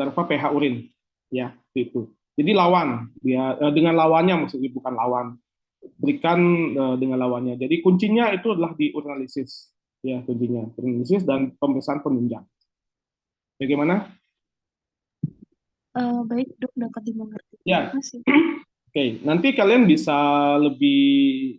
pH urin ya itu. Jadi lawan dia dengan lawannya, maksudnya bukan lawan, berikan dengan lawannya. Jadi kuncinya itu adalah di urinalisis ya, kuncinya urinalisis dan pemeriksaan penunjang. Bagaimana? Baik dok, dapat dimengerti. Ya. Terima kasih. Oke, nanti kalian bisa lebih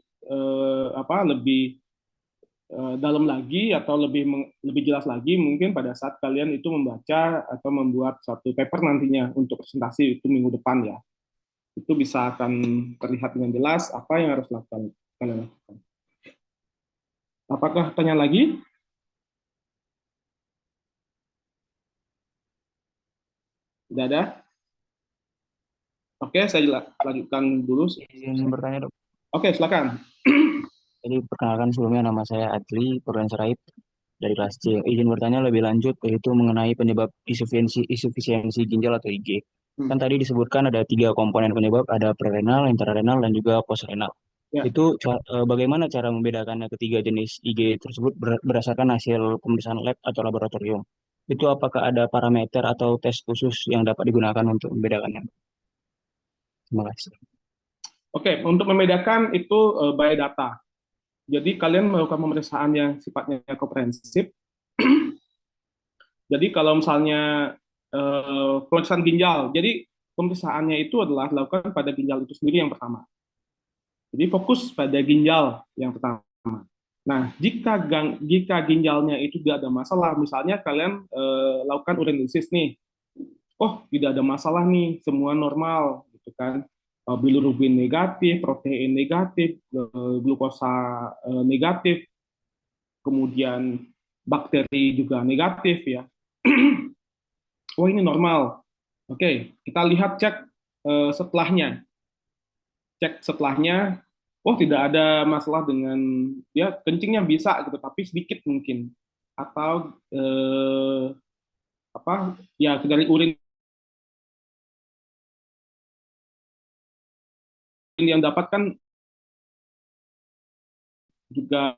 dalam lagi atau lebih jelas lagi mungkin pada saat kalian itu membaca atau membuat suatu paper nantinya untuk presentasi itu minggu depan ya. Itu bisa akan terlihat dengan jelas apa yang harus kalian lakukan. Apakah tanya lagi? Tidak ada? Oke, saya lanjutkan dulu. Izin bertanya, Dok. Oke, silakan. Jadi perkenalkan sebelumnya nama saya Adli Purwan Seraip dari kelas C. Izin bertanya lebih lanjut yaitu mengenai penyebab insufisiensi ginjal atau IG. Kan tadi disebutkan ada 3 komponen penyebab, ada prerenal, intrarenal, dan juga postrenal. Ya. Itu bagaimana cara membedakannya ketiga jenis IG tersebut berdasarkan hasil pemeriksaan lab atau laboratorium? Itu apakah ada parameter atau tes khusus yang dapat digunakan untuk membedakannya? Terima kasih. Oke, untuk membedakan itu by data. Jadi kalian melakukan pemeriksaan yang sifatnya komprehensif. Jadi kalau misalnya pemeriksaan ginjal, jadi pemeriksaannya itu adalah dilakukan pada ginjal itu sendiri yang pertama. Jadi fokus pada ginjal yang pertama. Nah, jika ginjalnya itu tidak ada masalah, misalnya kalian lakukan urinalysis nih, oh tidak ada masalah nih, semua normal, gitu kan? Bilirubin negatif, protein negatif, glukosa negatif, kemudian bakteri juga negatif ya. Oh ini normal. Oke, kita lihat cek setelahnya. Cek setelahnya, oh tidak ada masalah dengan ya kencingnya bisa gitu, tapi sedikit mungkin. Atau apa ya dari urin yang dapatkan juga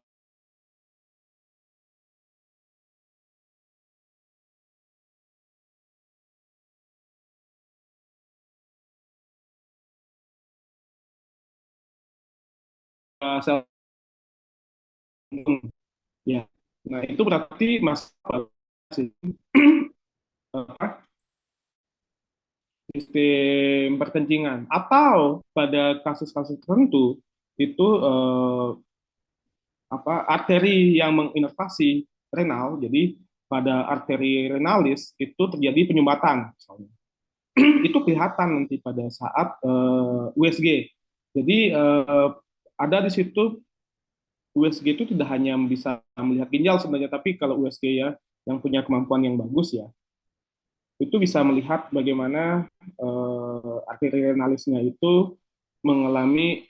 sel ya. Nah, itu berarti masalah sistem perkencingan, atau pada kasus-kasus tertentu itu arteri yang menginervasi renal, jadi pada arteri renalis itu terjadi penyumbatan misalnya. Itu kelihatan nanti pada saat USG. Jadi ada di situ USG itu tidak hanya bisa melihat ginjal sebenarnya, tapi kalau USG ya yang punya kemampuan yang bagus ya, itu bisa melihat bagaimana arteri renalisnya itu mengalami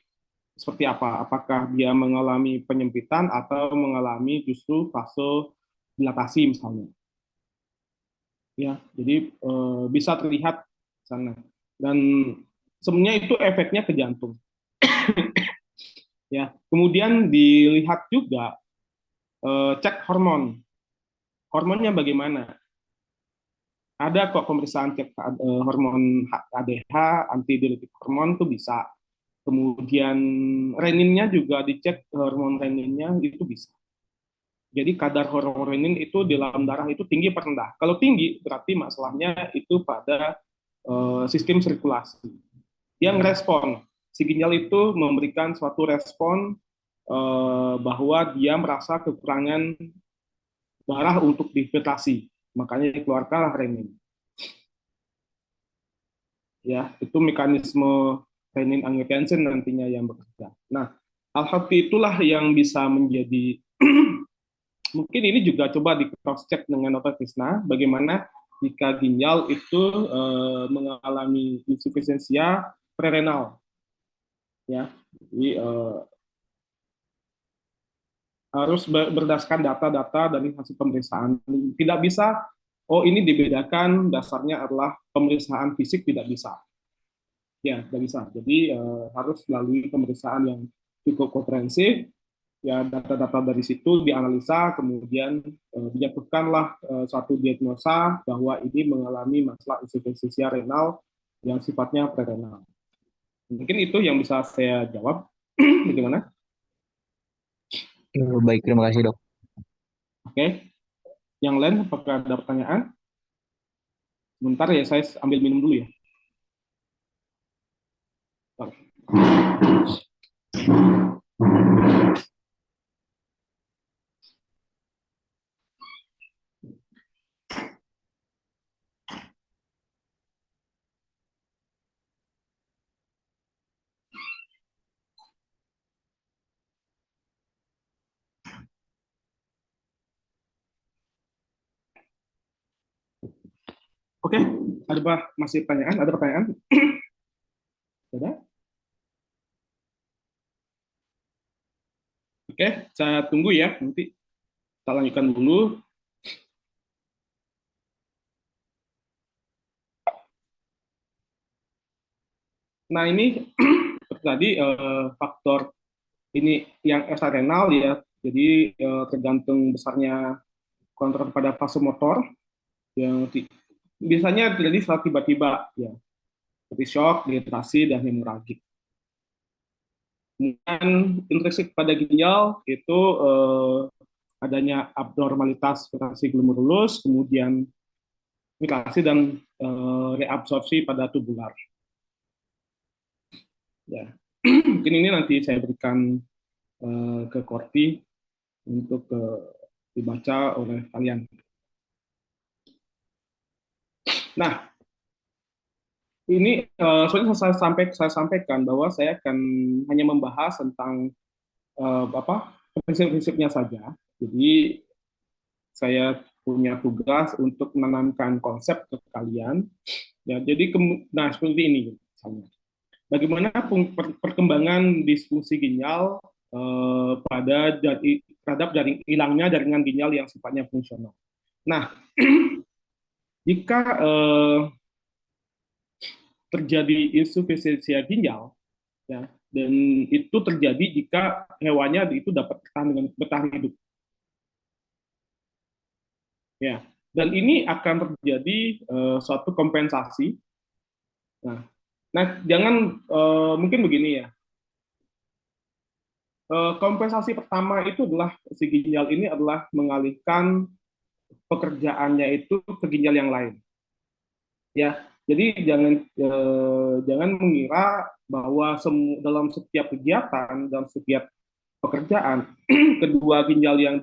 seperti apa, apakah dia mengalami penyempitan atau mengalami justru vasodilatasi misalnya. Ya, jadi bisa terlihat sana. Dan sebenarnya itu efeknya ke jantung. Ya, kemudian dilihat juga cek hormon. Hormonnya bagaimana? Ada kok pemeriksaan cek hormon ADH, antidiuretik hormon itu bisa. Kemudian reninnya juga dicek, hormon reninnya itu bisa. Jadi kadar hormon renin itu di dalam darah itu tinggi atau rendah. Kalau tinggi berarti masalahnya itu pada sistem sirkulasi. Yang respon, si ginjal itu memberikan suatu respon bahwa dia merasa kekurangan darah untuk difiltrasi, makanya dikeluarkanlah renin. Ya, itu mekanisme renin-angiotensin nantinya yang bekerja. Nah, hal seperti itulah yang bisa menjadi mungkin ini juga coba di cross check dengan Dr. Krisna, bagaimana jika ginjal itu mengalami insufisiensia prerenal, ya, jadi harus berdasarkan data-data dari hasil pemeriksaan. Tidak bisa, oh ini dibedakan dasarnya adalah pemeriksaan fisik, tidak bisa. Ya, tidak bisa. Jadi harus melalui pemeriksaan yang cukup komprehensif, ya data-data dari situ dianalisa, kemudian dijatuhkanlah suatu diagnosa bahwa ini mengalami masalah insufisiensia renal yang sifatnya prerenal. Mungkin itu yang bisa saya jawab. Bagaimana? Baik, terima kasih, Dok. Oke. Yang lain apakah ada pertanyaan? Sebentar ya, saya ambil minum dulu ya. Oke, masih pertanyaan? Ada pertanyaan? Ada? Oke, saya tunggu ya. Nanti kita lanjutkan dulu. Nah, ini tadi faktor ini yang ekstrarenal ya. Jadi tergantung besarnya kontrol pada fase motor yang biasanya terjadi secara tiba-tiba ya, seperti shock, dehidrasi, dan hemoragik. Kemudian intrinsik pada ginjal itu adanya abnormalitas filtrasi glomerulus, kemudian migrasi dan reabsorpsi pada tubular. Ya, mungkin ini nanti saya berikan ke Korti untuk dibaca oleh kalian. Nah, ini soalnya saya sampaikan bahwa saya akan hanya membahas tentang prinsip-prinsipnya saja. Jadi saya punya tugas untuk menanamkan konsep ke kalian. Ya, jadi nah seperti ini misalnya. Bagaimana perkembangan disfungsi ginjal terhadap hilangnya jaringan ginjal yang sifatnya fungsional. Nah, jika terjadi insufisiensi ginjal, ya, dan itu terjadi jika hewannya itu dapat bertahan hidup. Ya, dan ini akan terjadi suatu kompensasi. Nah, jangan mungkin begini ya. Kompensasi pertama itu adalah si ginjal ini adalah mengalihkan pekerjaannya itu ke ginjal yang lain. Ya, jadi jangan mengira bahwa dalam setiap kegiatan, dalam setiap pekerjaan, kedua ginjal yang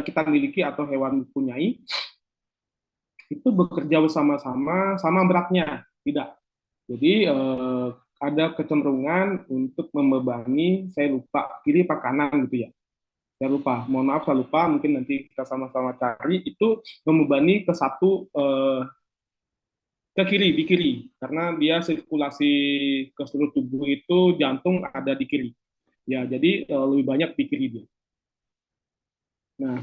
kita miliki atau hewan punyai itu bekerja bersama-sama sama beratnya, tidak. Jadi ada kecenderungan untuk membebani, saya lupa kiri apa kanan gitu ya. Saya lupa, mohon maaf saya lupa, mungkin nanti kita sama-sama cari, itu membebani ke di kiri, karena dia sirkulasi ke seluruh tubuh itu jantung ada di kiri. Ya, jadi lebih banyak di kiri dia. Nah,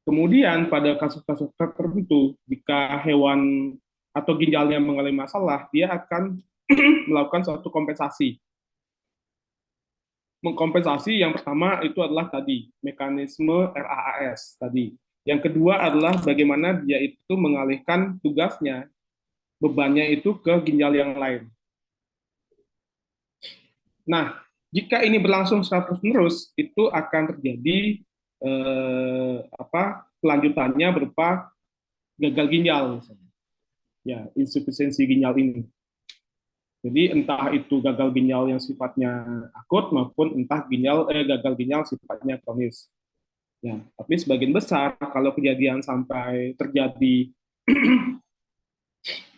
kemudian pada kasus-kasus tertentu, jika hewan atau ginjalnya mengalami masalah, dia akan melakukan suatu kompensasi. Mengkompensasi yang pertama itu adalah tadi, mekanisme RAAS tadi. Yang kedua adalah bagaimana dia itu mengalihkan tugasnya, bebannya itu ke ginjal yang lain. Nah, jika ini berlangsung secara terus-menerus, itu akan terjadi kelanjutannya berupa gagal ginjal, misalnya. Ya, insufisiensi ginjal ini. Jadi entah itu gagal ginjal yang sifatnya akut maupun entah gagal ginjal sifatnya kronis. Ya, tapi sebagian besar kalau kejadian sampai terjadi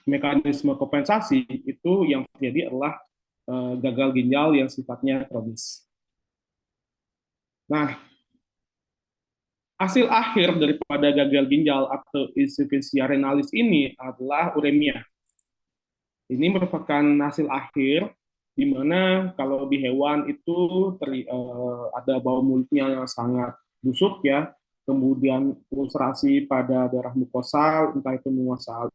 mekanisme kompensasi itu yang terjadi adalah gagal ginjal yang sifatnya kronis. Nah, hasil akhir daripada gagal ginjal atau insufisiensi renalis ini adalah uremia. Ini merupakan hasil akhir di mana kalau di hewan itu ada bau mulutnya yang sangat busuk ya, kemudian ulcerasi pada daerah mukosal, entah itu menguasai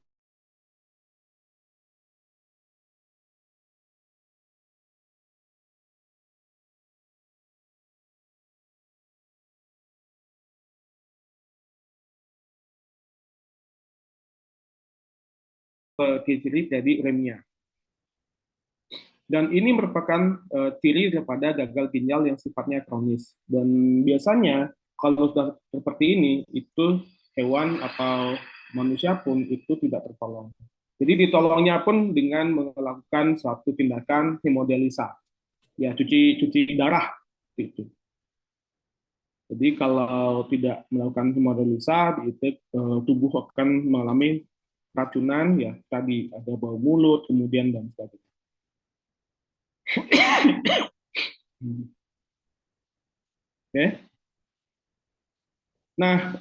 ciri dari uremia. Dan ini merupakan ciri daripada gagal ginjal yang sifatnya kronis. Dan biasanya kalau sudah seperti ini, itu hewan atau manusia pun itu tidak tertolong. Jadi ditolongnya pun dengan melakukan suatu tindakan hemodialisa, ya cuci darah itu. Jadi kalau tidak melakukan hemodialisa, itu tubuh akan mengalami racunan, ya tadi ada bau mulut, kemudian dan sebagainya. Oke. Nah,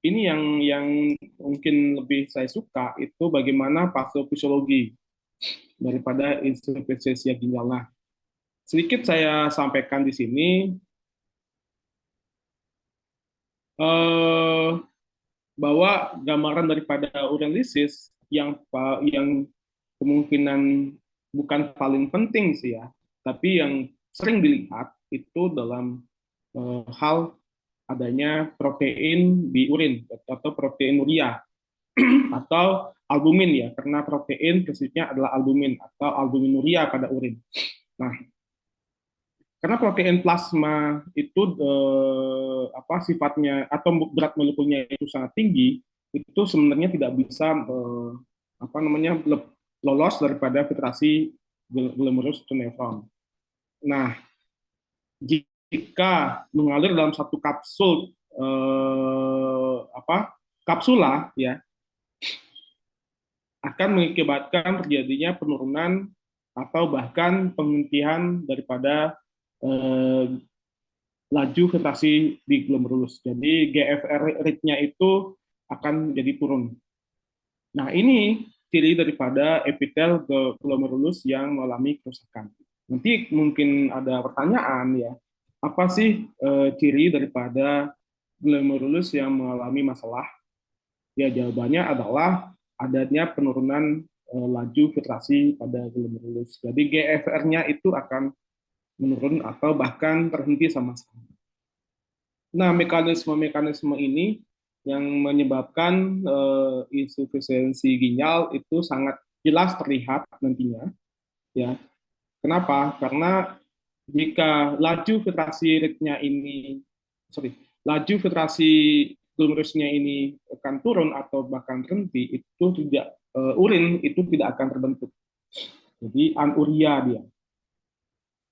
ini yang mungkin lebih saya suka itu bagaimana patofisiologi daripada insufisiensi ginjal. Nah, sedikit saya sampaikan di sini bahwa gambaran daripada urinalysis yang kemungkinan bukan paling penting sih ya, tapi yang sering dilihat itu dalam hal adanya protein di urin atau proteinuria atau albumin ya, karena protein persisnya adalah albumin atau albuminuria pada urin. Nah, karena protein plasma itu sifatnya atau berat molekulnya itu sangat tinggi, itu sebenarnya tidak bisa lolos daripada filtrasi glomerulus atau nefron. Nah, jika mengalir dalam satu kapsul kapsula ya, akan mengakibatkan terjadinya penurunan atau bahkan penghentian daripada laju filtrasi di glomerulus. Jadi GFR rate-nya itu akan jadi turun. Nah, ini ciri daripada epitel glomerulus yang mengalami kerusakan. Nanti mungkin ada pertanyaan ya, apa sih ciri daripada glomerulus yang mengalami masalah? Ya, jawabannya adalah adanya penurunan laju filtrasi pada glomerulus. Jadi GFR-nya itu akan menurun atau bahkan terhenti sama sekali. Nah, mekanisme ini yang menyebabkan insufisiensi ginjal itu sangat jelas terlihat nantinya. Ya, kenapa? Karena jika laju filtrasi glomerusnya ini akan turun atau bahkan berhenti, itu tidak urin itu tidak akan terbentuk. Jadi anuria dia.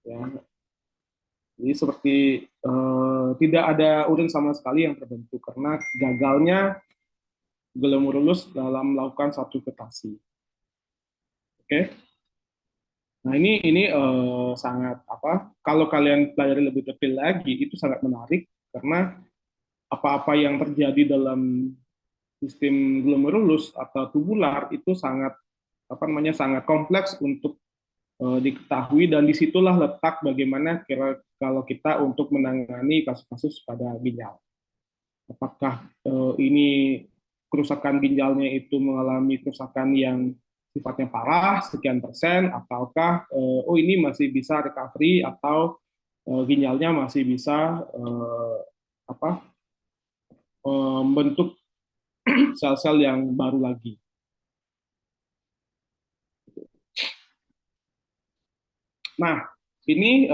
Ya. Jadi seperti tidak ada urin sama sekali yang terbentuk karena gagalnya glomerulus dalam melakukan satu filtrasi. Oke. Nah, ini sangat kalau kalian pelajari lebih detail lagi itu sangat menarik karena apa-apa yang terjadi dalam sistem glomerulus atau tubular itu sangat sangat kompleks untuk diketahui, dan disitulah letak bagaimana kalau kita untuk menangani kasus-kasus pada ginjal. Apakah ini kerusakan ginjalnya itu mengalami kerusakan yang sifatnya parah sekian persen, ataukah ini masih bisa recovery atau ginjalnya masih bisa membentuk sel-sel yang baru lagi. Nah, ini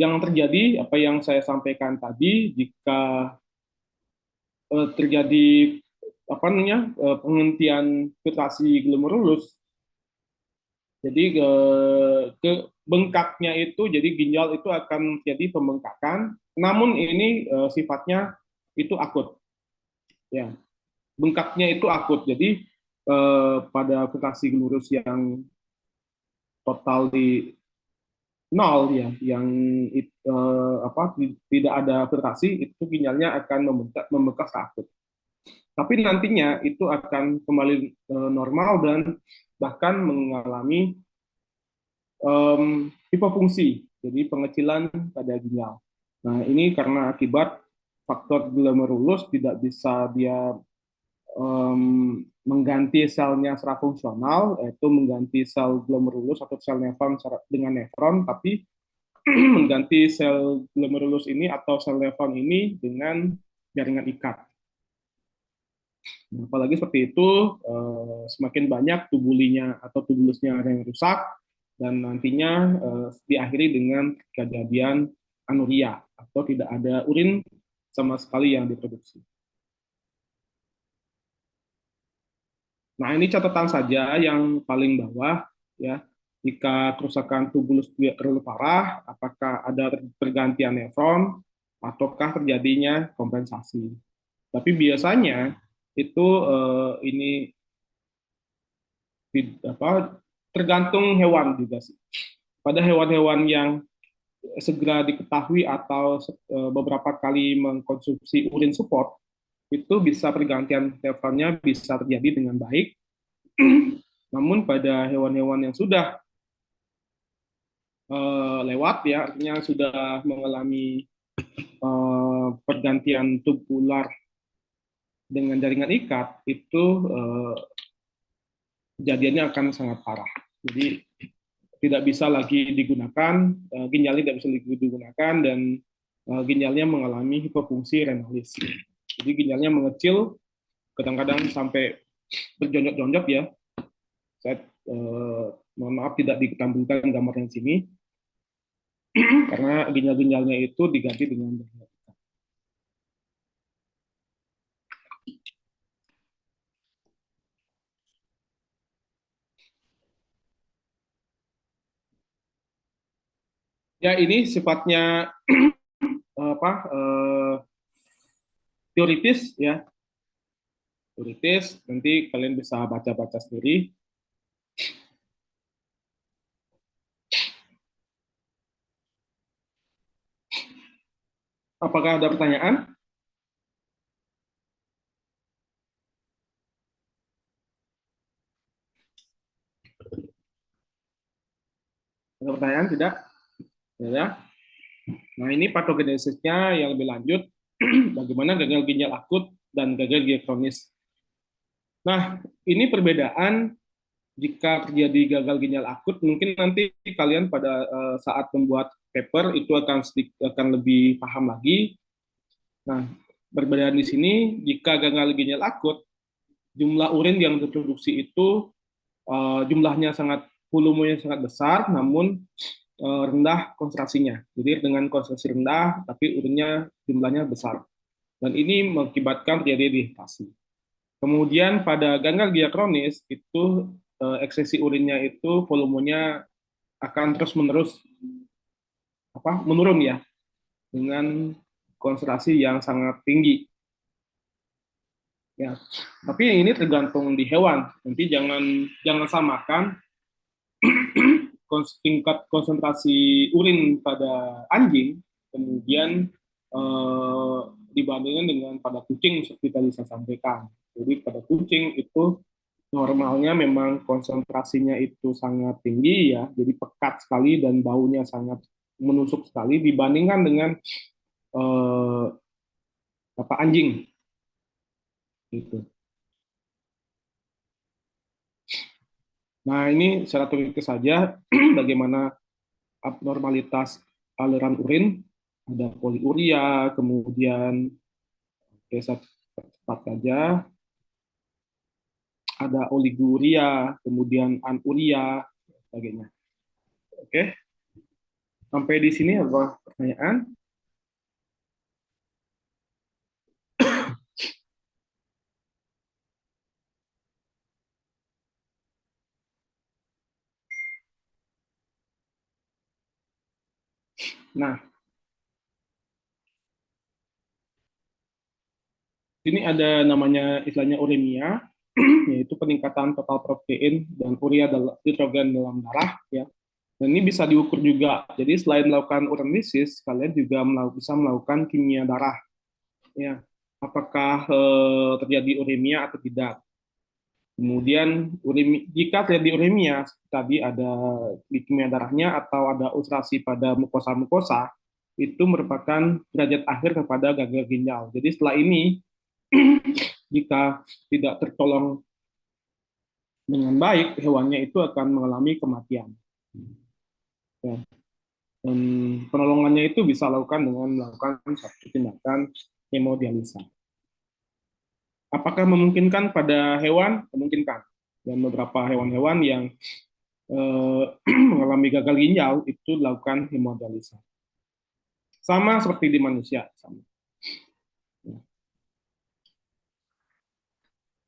yang terjadi, apa yang saya sampaikan tadi, jika terjadi penghentian filtrasi glomerulus, jadi bengkaknya itu, jadi ginjal itu akan terjadi pembengkakan, namun ini sifatnya itu akut. Ya, bengkaknya itu akut, jadi pada filtrasi glomerulus yang total di 0 ya, yang tidak ada filtrasi, itu ginjalnya akan membekas akut. Tapi nantinya itu akan kembali normal dan bahkan mengalami hipofungsi, jadi pengecilan pada ginjal. Nah, ini karena akibat faktor glomerulus tidak bisa dia mengganti selnya secara fungsional, yaitu mengganti sel glomerulus atau sel nefron dengan nefron, tapi mengganti sel glomerulus ini atau sel nefron ini dengan jaringan ikat. Nah, apalagi seperti itu, semakin banyak tubulinya atau tubulusnya yang rusak, dan nantinya diakhiri dengan kejadian anuria atau tidak ada urin sama sekali yang diproduksi. Nah, ini catatan saja yang paling bawah ya. Jika kerusakan tubulus terlalu parah, apakah ada pergantian nefron ataukah terjadinya kompensasi. Tapi biasanya itu ini tergantung hewan juga sih. Pada hewan-hewan yang segera diketahui atau beberapa kali mengkonsumsi urin support, itu bisa pergantian levelnya bisa terjadi dengan baik. Namun pada hewan-hewan yang sudah lewat ya, artinya sudah mengalami pergantian tubular dengan jaringan ikat, itu kejadiannya akan sangat parah. Jadi tidak bisa lagi digunakan, ginjalnya tidak bisa lagi digunakan, dan ginjalnya mengalami hipofungsi renalis. Jadi ginjalnya mengecil, kadang-kadang sampai berjonjok-jonjok ya. Saya mohon maaf tidak ditampilkan gambarnya di sini, karena ginjal-ginjalnya itu diganti dengan jaringan ikat. Ya, ini sifatnya teoritis ya, teoritis. Nanti kalian bisa baca-baca sendiri. Apakah ada pertanyaan? Ada pertanyaan? Tidak? Ya. Nah, ini patogenesisnya yang lebih lanjut, bagaimana gagal ginjal akut dan gagal ginjal kronis. Nah, ini perbedaan jika terjadi gagal ginjal akut, mungkin nanti kalian pada saat membuat paper itu akan lebih paham lagi. Nah, perbedaan di sini, jika gagal ginjal akut, jumlah urin yang diproduksi itu jumlahnya volumenya sangat besar, namun rendah konsentrasinya. Jadi dengan konsentrasi rendah, tapi urinnya jumlahnya besar. Dan ini mengakibatkan terjadi dehidrasi. Kemudian pada gagal ginjal kronis, itu eksesi urinnya itu volumenya akan terus-menerus menurun ya, dengan konsentrasi yang sangat tinggi. Ya, tapi ini tergantung di hewan. Nanti jangan samakan tingkat konsentrasi urin pada anjing, kemudian dibandingkan dengan pada kucing seperti tadi saya sampaikan. Jadi pada kucing itu normalnya memang konsentrasinya itu sangat tinggi ya, jadi pekat sekali dan baunya sangat menusuk sekali dibandingkan dengan anjing. Gitu. Nah, ini secara teoritis saja bagaimana abnormalitas aliran urin, ada poliuria, kemudian cepat saja, ada oliguria, kemudian anuria, sebagainya. Oke, sampai di sini ada pertanyaan? Nah, ini ada namanya istilahnya uremia, yaitu peningkatan total protein dan urea nitrogen dalam darah ya. Dan ini bisa diukur juga. Jadi selain melakukan urinalysis, kalian juga bisa melakukan kimia darah. Ya, apakah terjadi uremia atau tidak? Kemudian jika terjadi uremia, tadi ada di kimia darahnya atau ada ulcerasi pada mukosa-mukosa, itu merupakan derajat akhir kepada gagal ginjal. Jadi setelah ini, jika tidak tertolong dengan baik, hewannya itu akan mengalami kematian. Ya. Dan penolongannya itu bisa lakukan dengan melakukan satu tindakan hemodialisa. Apakah memungkinkan pada hewan? Memungkinkan. Dan beberapa hewan-hewan yang mengalami gagal ginjal itu dilakukan hemodialisa. Sama seperti di manusia. Sama.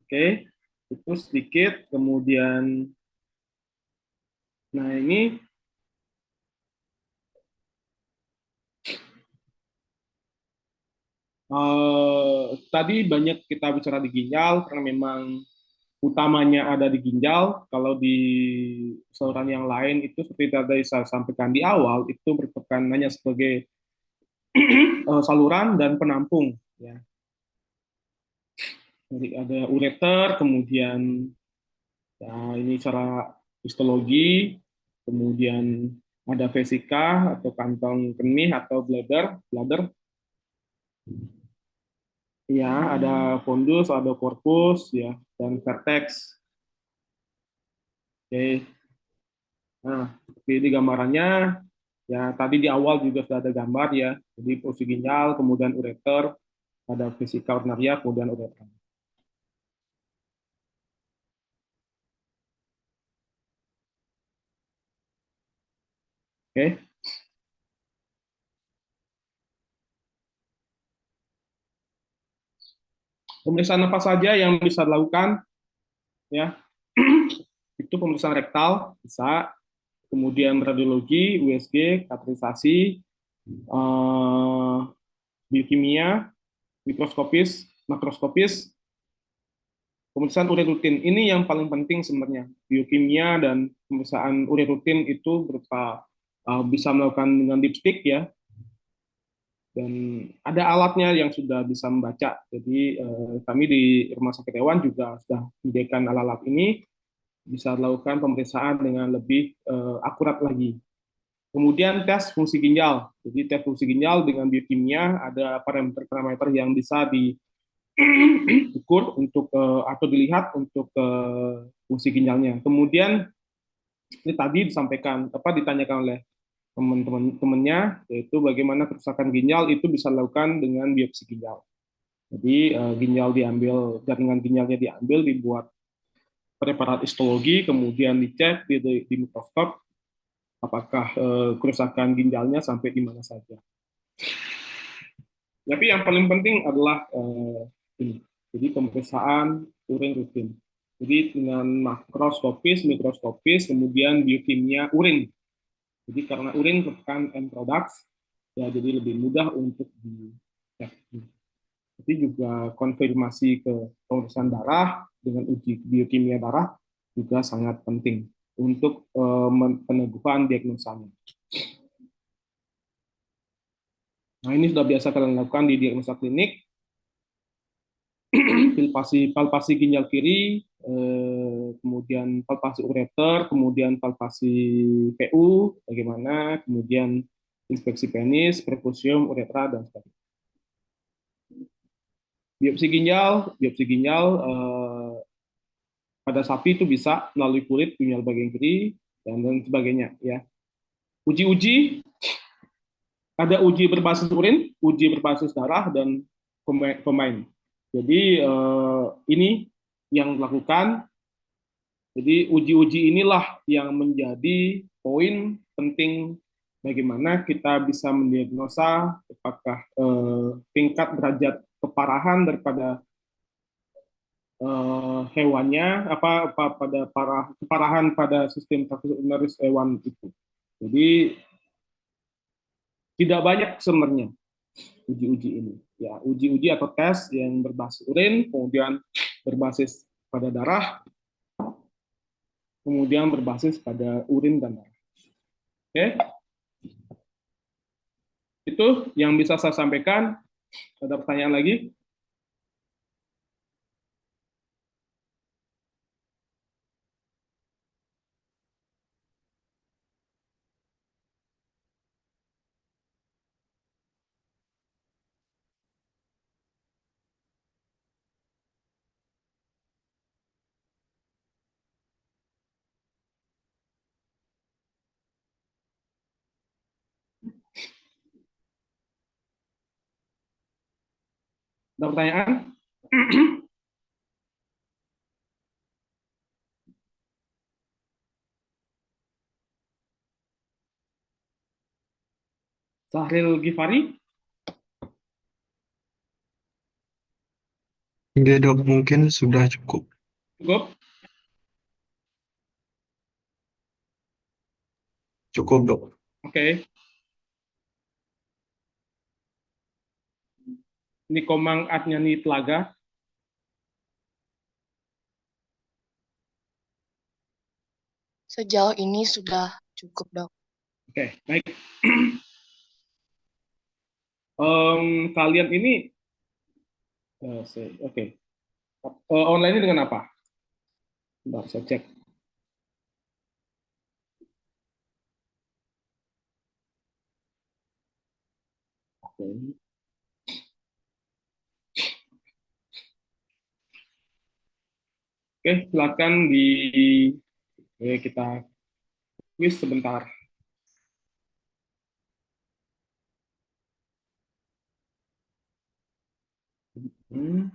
Oke, itu sedikit. Kemudian, nah ini tadi banyak kita bicara di ginjal karena memang utamanya ada di ginjal. Kalau di saluran yang lain itu seperti tadi saya sampaikan di awal, itu merupakan hanya sebagai saluran dan penampung ya. Jadi ada ureter, kemudian ya, ini secara histologi, kemudian ada vesika atau kantong kemih atau bladder. Ya, ada fundus, ada corpus, ya, dan vertex. Oke. Nah, seperti di gambarannya, ya tadi di awal juga sudah ada gambar ya. Jadi fungsi ginjal, kemudian ureter, ada vesika urinaria, kemudian ureter. Oke. Pemeriksaan apa saja yang bisa dilakukan? Ya, itu pemeriksaan rektal bisa, kemudian radiologi, USG, kateterisasi, biokimia, mikroskopis, makroskopis, pemeriksaan urin rutin. Ini yang paling penting sebenarnya. Biokimia dan pemeriksaan urin rutin itu berupa bisa melakukan dengan dipstick ya, dan ada alatnya yang sudah bisa membaca. Jadi kami di Rumah Sakit Hewan juga sudah menyediakan alat-alat ini, bisa dilakukan pemeriksaan dengan lebih akurat lagi. Kemudian tes fungsi ginjal. Jadi tes fungsi ginjal dengan biokimia ada parameter-parameter yang bisa diukur untuk atau dilihat untuk fungsi ginjalnya. Kemudian ini tadi disampaikan ditanyakan oleh teman-temannya, yaitu bagaimana kerusakan ginjal itu bisa dilakukan dengan biopsi ginjal. Jadi ginjal diambil, jaringan ginjalnya diambil, dibuat preparat histologi, kemudian dicek di mikroskop apakah kerusakan ginjalnya sampai di mana saja. Tapi yang paling penting adalah ini, jadi pemeriksaan urin rutin. Jadi dengan makroskopis, mikroskopis, kemudian biokimia urin. Jadi karena urin merupakan end products, ya jadi lebih mudah untuk dicek. Tapi juga konfirmasi ke pemeriksaan darah dengan uji biokimia darah juga sangat penting untuk peneguhan diagnosanya. Nah, ini sudah biasa kalian lakukan di diagnosa klinik. palpasi ginjal kiri, kemudian palpasi ureter, kemudian palpasi PU, bagaimana, kemudian inspeksi penis, perfusium, uretra, dan sebagainya. Biopsi ginjal pada sapi itu bisa melalui kulit ginjal bagian kiri dan sebagainya. Ya. Uji-uji ada uji berbasis urin, uji berbasis darah, dan combine. Jadi ini yang dilakukan. Jadi uji-uji inilah yang menjadi poin penting bagaimana kita bisa mendiagnosa apakah tingkat derajat keparahan daripada hewannya keparahan pada sistem nervus hewan itu. Jadi tidak banyak sebenarnya uji-uji ini. Ya, uji-uji atau tes yang berbasis urin, kemudian berbasis pada darah, kemudian berbasis pada urin dan darah. Oke? Itu yang bisa saya sampaikan. Ada pertanyaan lagi? Ada pertanyaan? Sahril Gifari? Oke dok, mungkin sudah cukup. Cukup? Cukup dok. Oke. Ini Komang Adnyani Telaga. Sejauh ini sudah cukup, Dok. Oke, baik. Kalian ini, oke. Online ini dengan apa? Bentar, saya cek. Oke. Oke, silakan kita quiz sebentar. Hmm.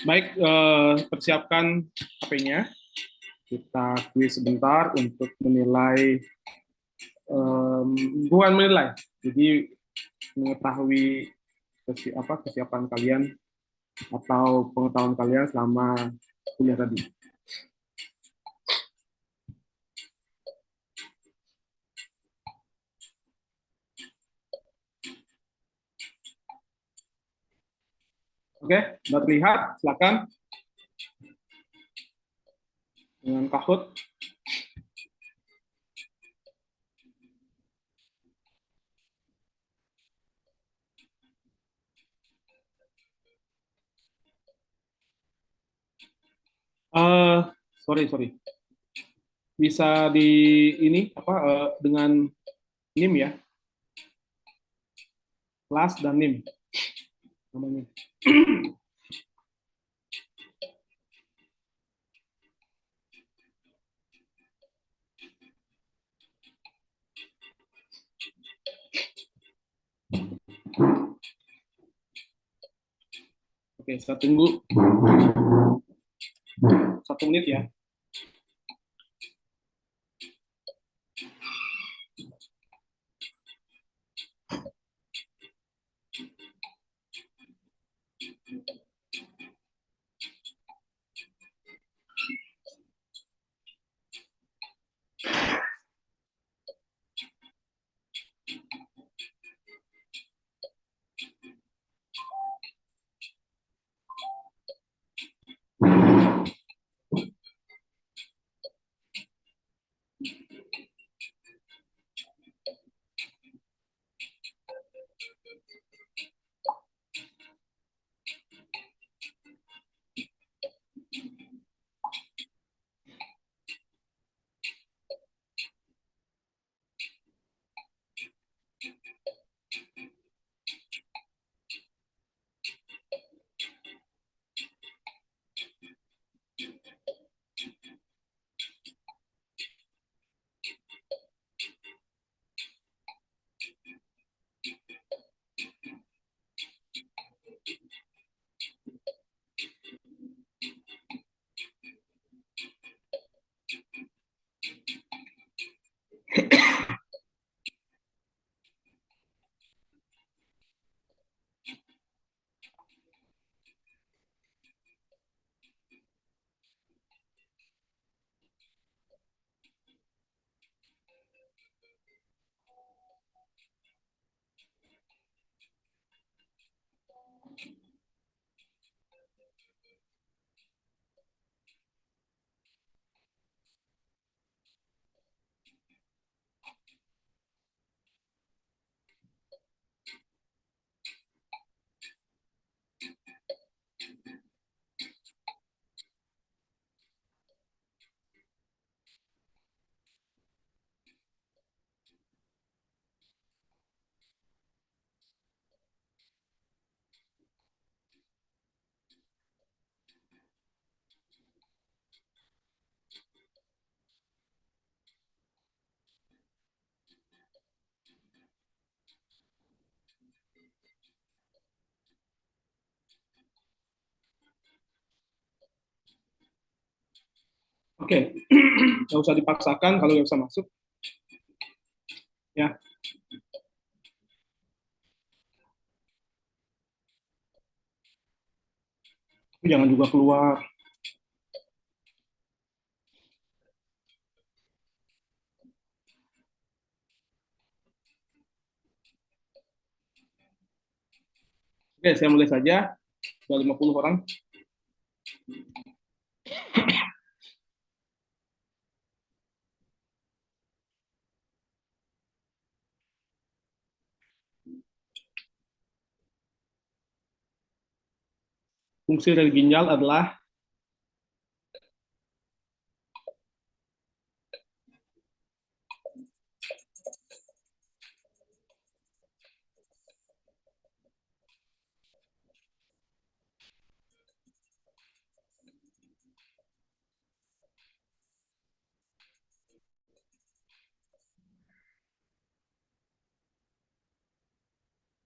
Baik, persiapkan HP-nya. Kita quiz sebentar untuk menilai, bukan menilai, jadi mengetahui kesiapan kalian atau pengetahuan kalian selama kuliah tadi. Oke, sudah terlihat, silakan dengan Kahoot. Sorry, bisa di ini dengan NIM ya, kelas dan NIM namanya. Oke, saya tunggu 1 menit ya. Oke, nggak usah dipaksakan kalau nggak bisa masuk. Ya. Jangan juga keluar. Oke, saya mulai saja. Sudah 50 orang. Fungsi dari ginjal adalah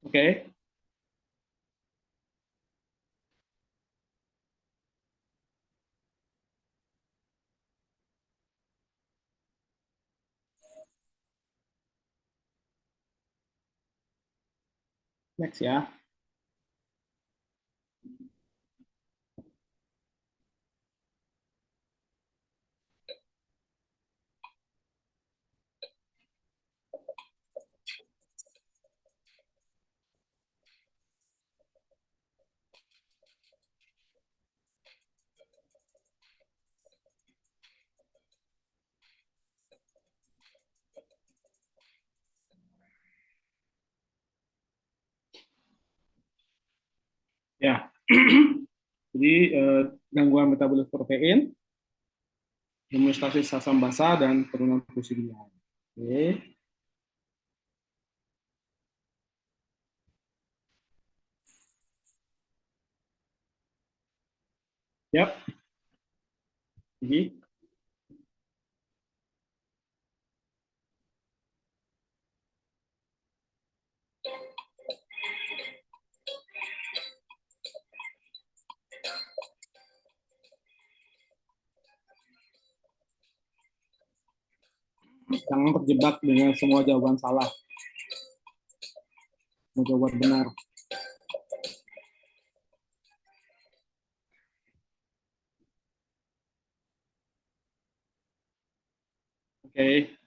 oke. Next ya. Ya. Jadi gangguan metabolisme protein, homeostasis asam basa, dan penurunan fungsi ginjal. Oke. Yap. Jadi, jangan terjebak dengan semua jawaban salah, semua jawaban benar. Oke.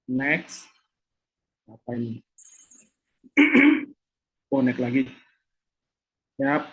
Next. Apa ini? Oh, next lagi. Yap.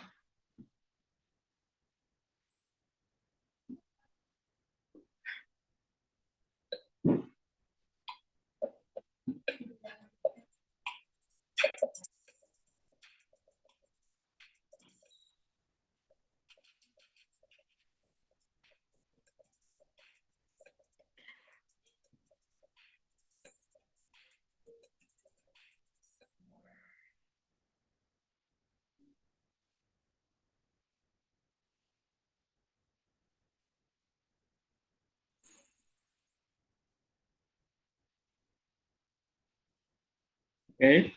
Oke.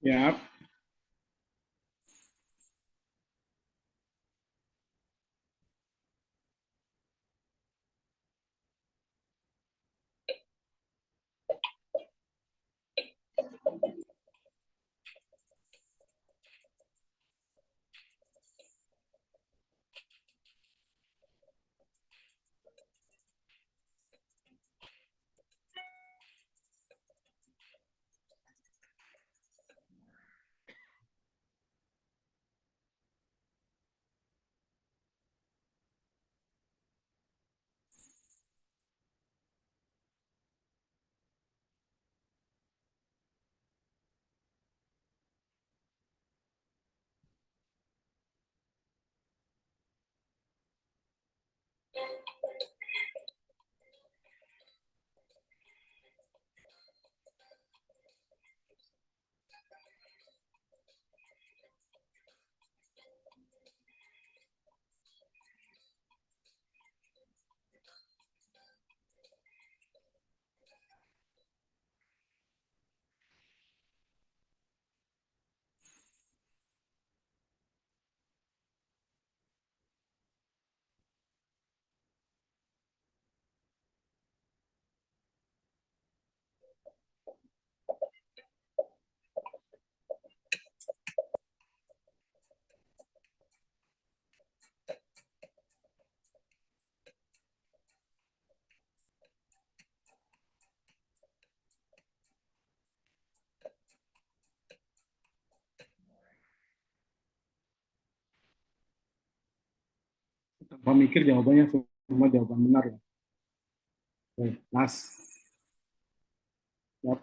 Yap. Tanpa mikir jawabannya semua jawaban benar ya. Oke, Mas. Siap.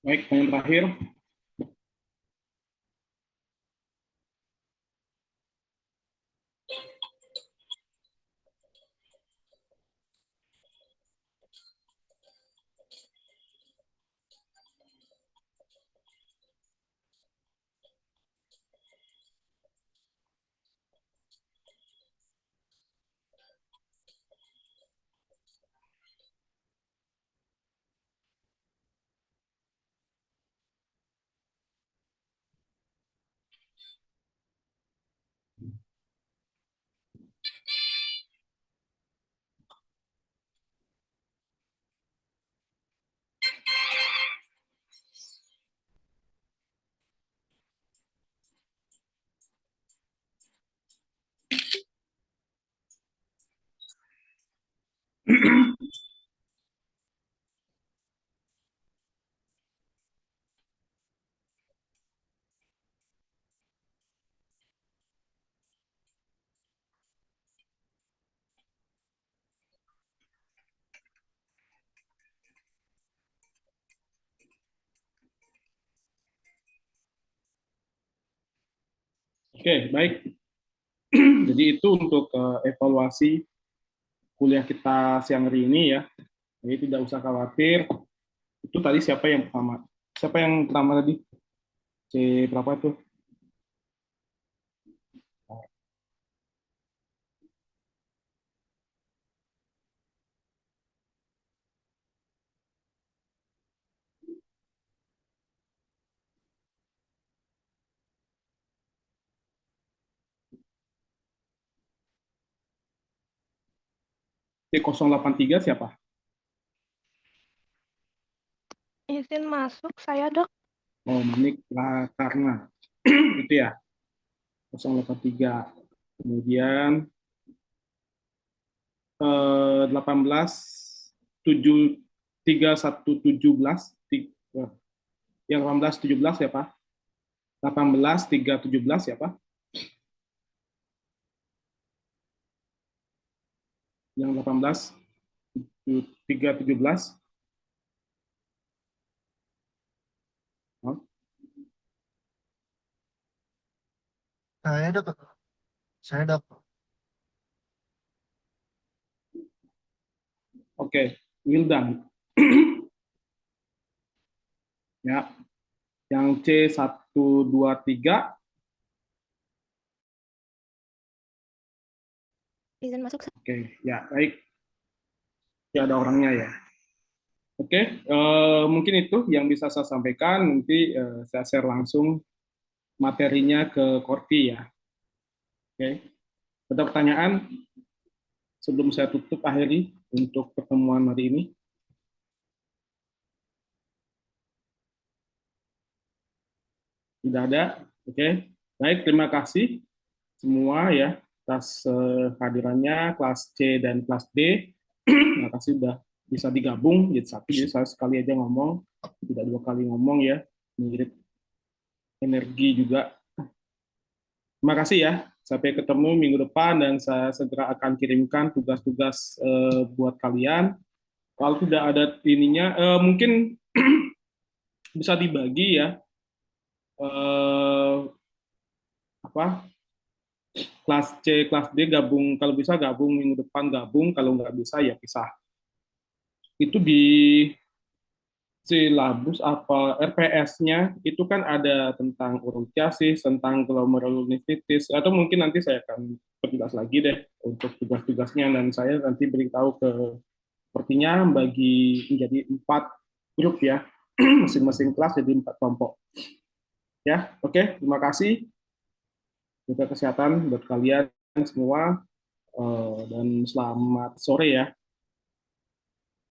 Baik, yang terakhir. Oke, baik. Jadi itu untuk evaluasi kuliah kita siang hari ini ya. Jadi tidak usah khawatir. Itu tadi siapa yang pertama? Siapa yang pertama tadi? C berapa itu? C083 siapa? Izin masuk saya, Dok. Oh, Manik karena itu ya. 083. Kemudian 18 7 3117 yang 18 17 siapa? 18 317 siapa? Yang 18 317. Oh. Saya dok. Oke, Wildan. Ya. Yang C123. Izin masuk. Oke, ya, baik. Ya, ada orangnya ya. Oke, mungkin itu yang bisa saya sampaikan. Nanti saya share langsung materinya ke Korpi ya. Oke, ada pertanyaan sebelum saya tutup akhiri untuk pertemuan hari ini? Tidak ada. Oke, baik. Terima kasih semua ya atas hadirannya kelas C dan kelas D. Terima kasih sudah bisa digabung jadi satu. Jadi saya sekali aja ngomong, tidak dua kali ngomong ya. Mengirit energi juga. Terima kasih ya. Sampai ketemu minggu depan dan saya segera akan kirimkan tugas-tugas buat kalian. Kalau tidak ada ininya, mungkin bisa dibagi ya. Apa? Kelas C, kelas D gabung, kalau bisa gabung minggu depan gabung, kalau nggak bisa ya pisah. Itu di silabus apa RPS-nya itu kan ada tentang urutiasis, tentang glomerulonefritis, atau mungkin nanti saya akan perjelas lagi deh untuk tugas-tugasnya dan saya nanti beritahu ke sepertinya bagi menjadi 4 grup ya, masing-masing kelas jadi 4 kelompok. Ya, oke, terima kasih. Jaga kesehatan buat kalian semua, dan selamat sore ya.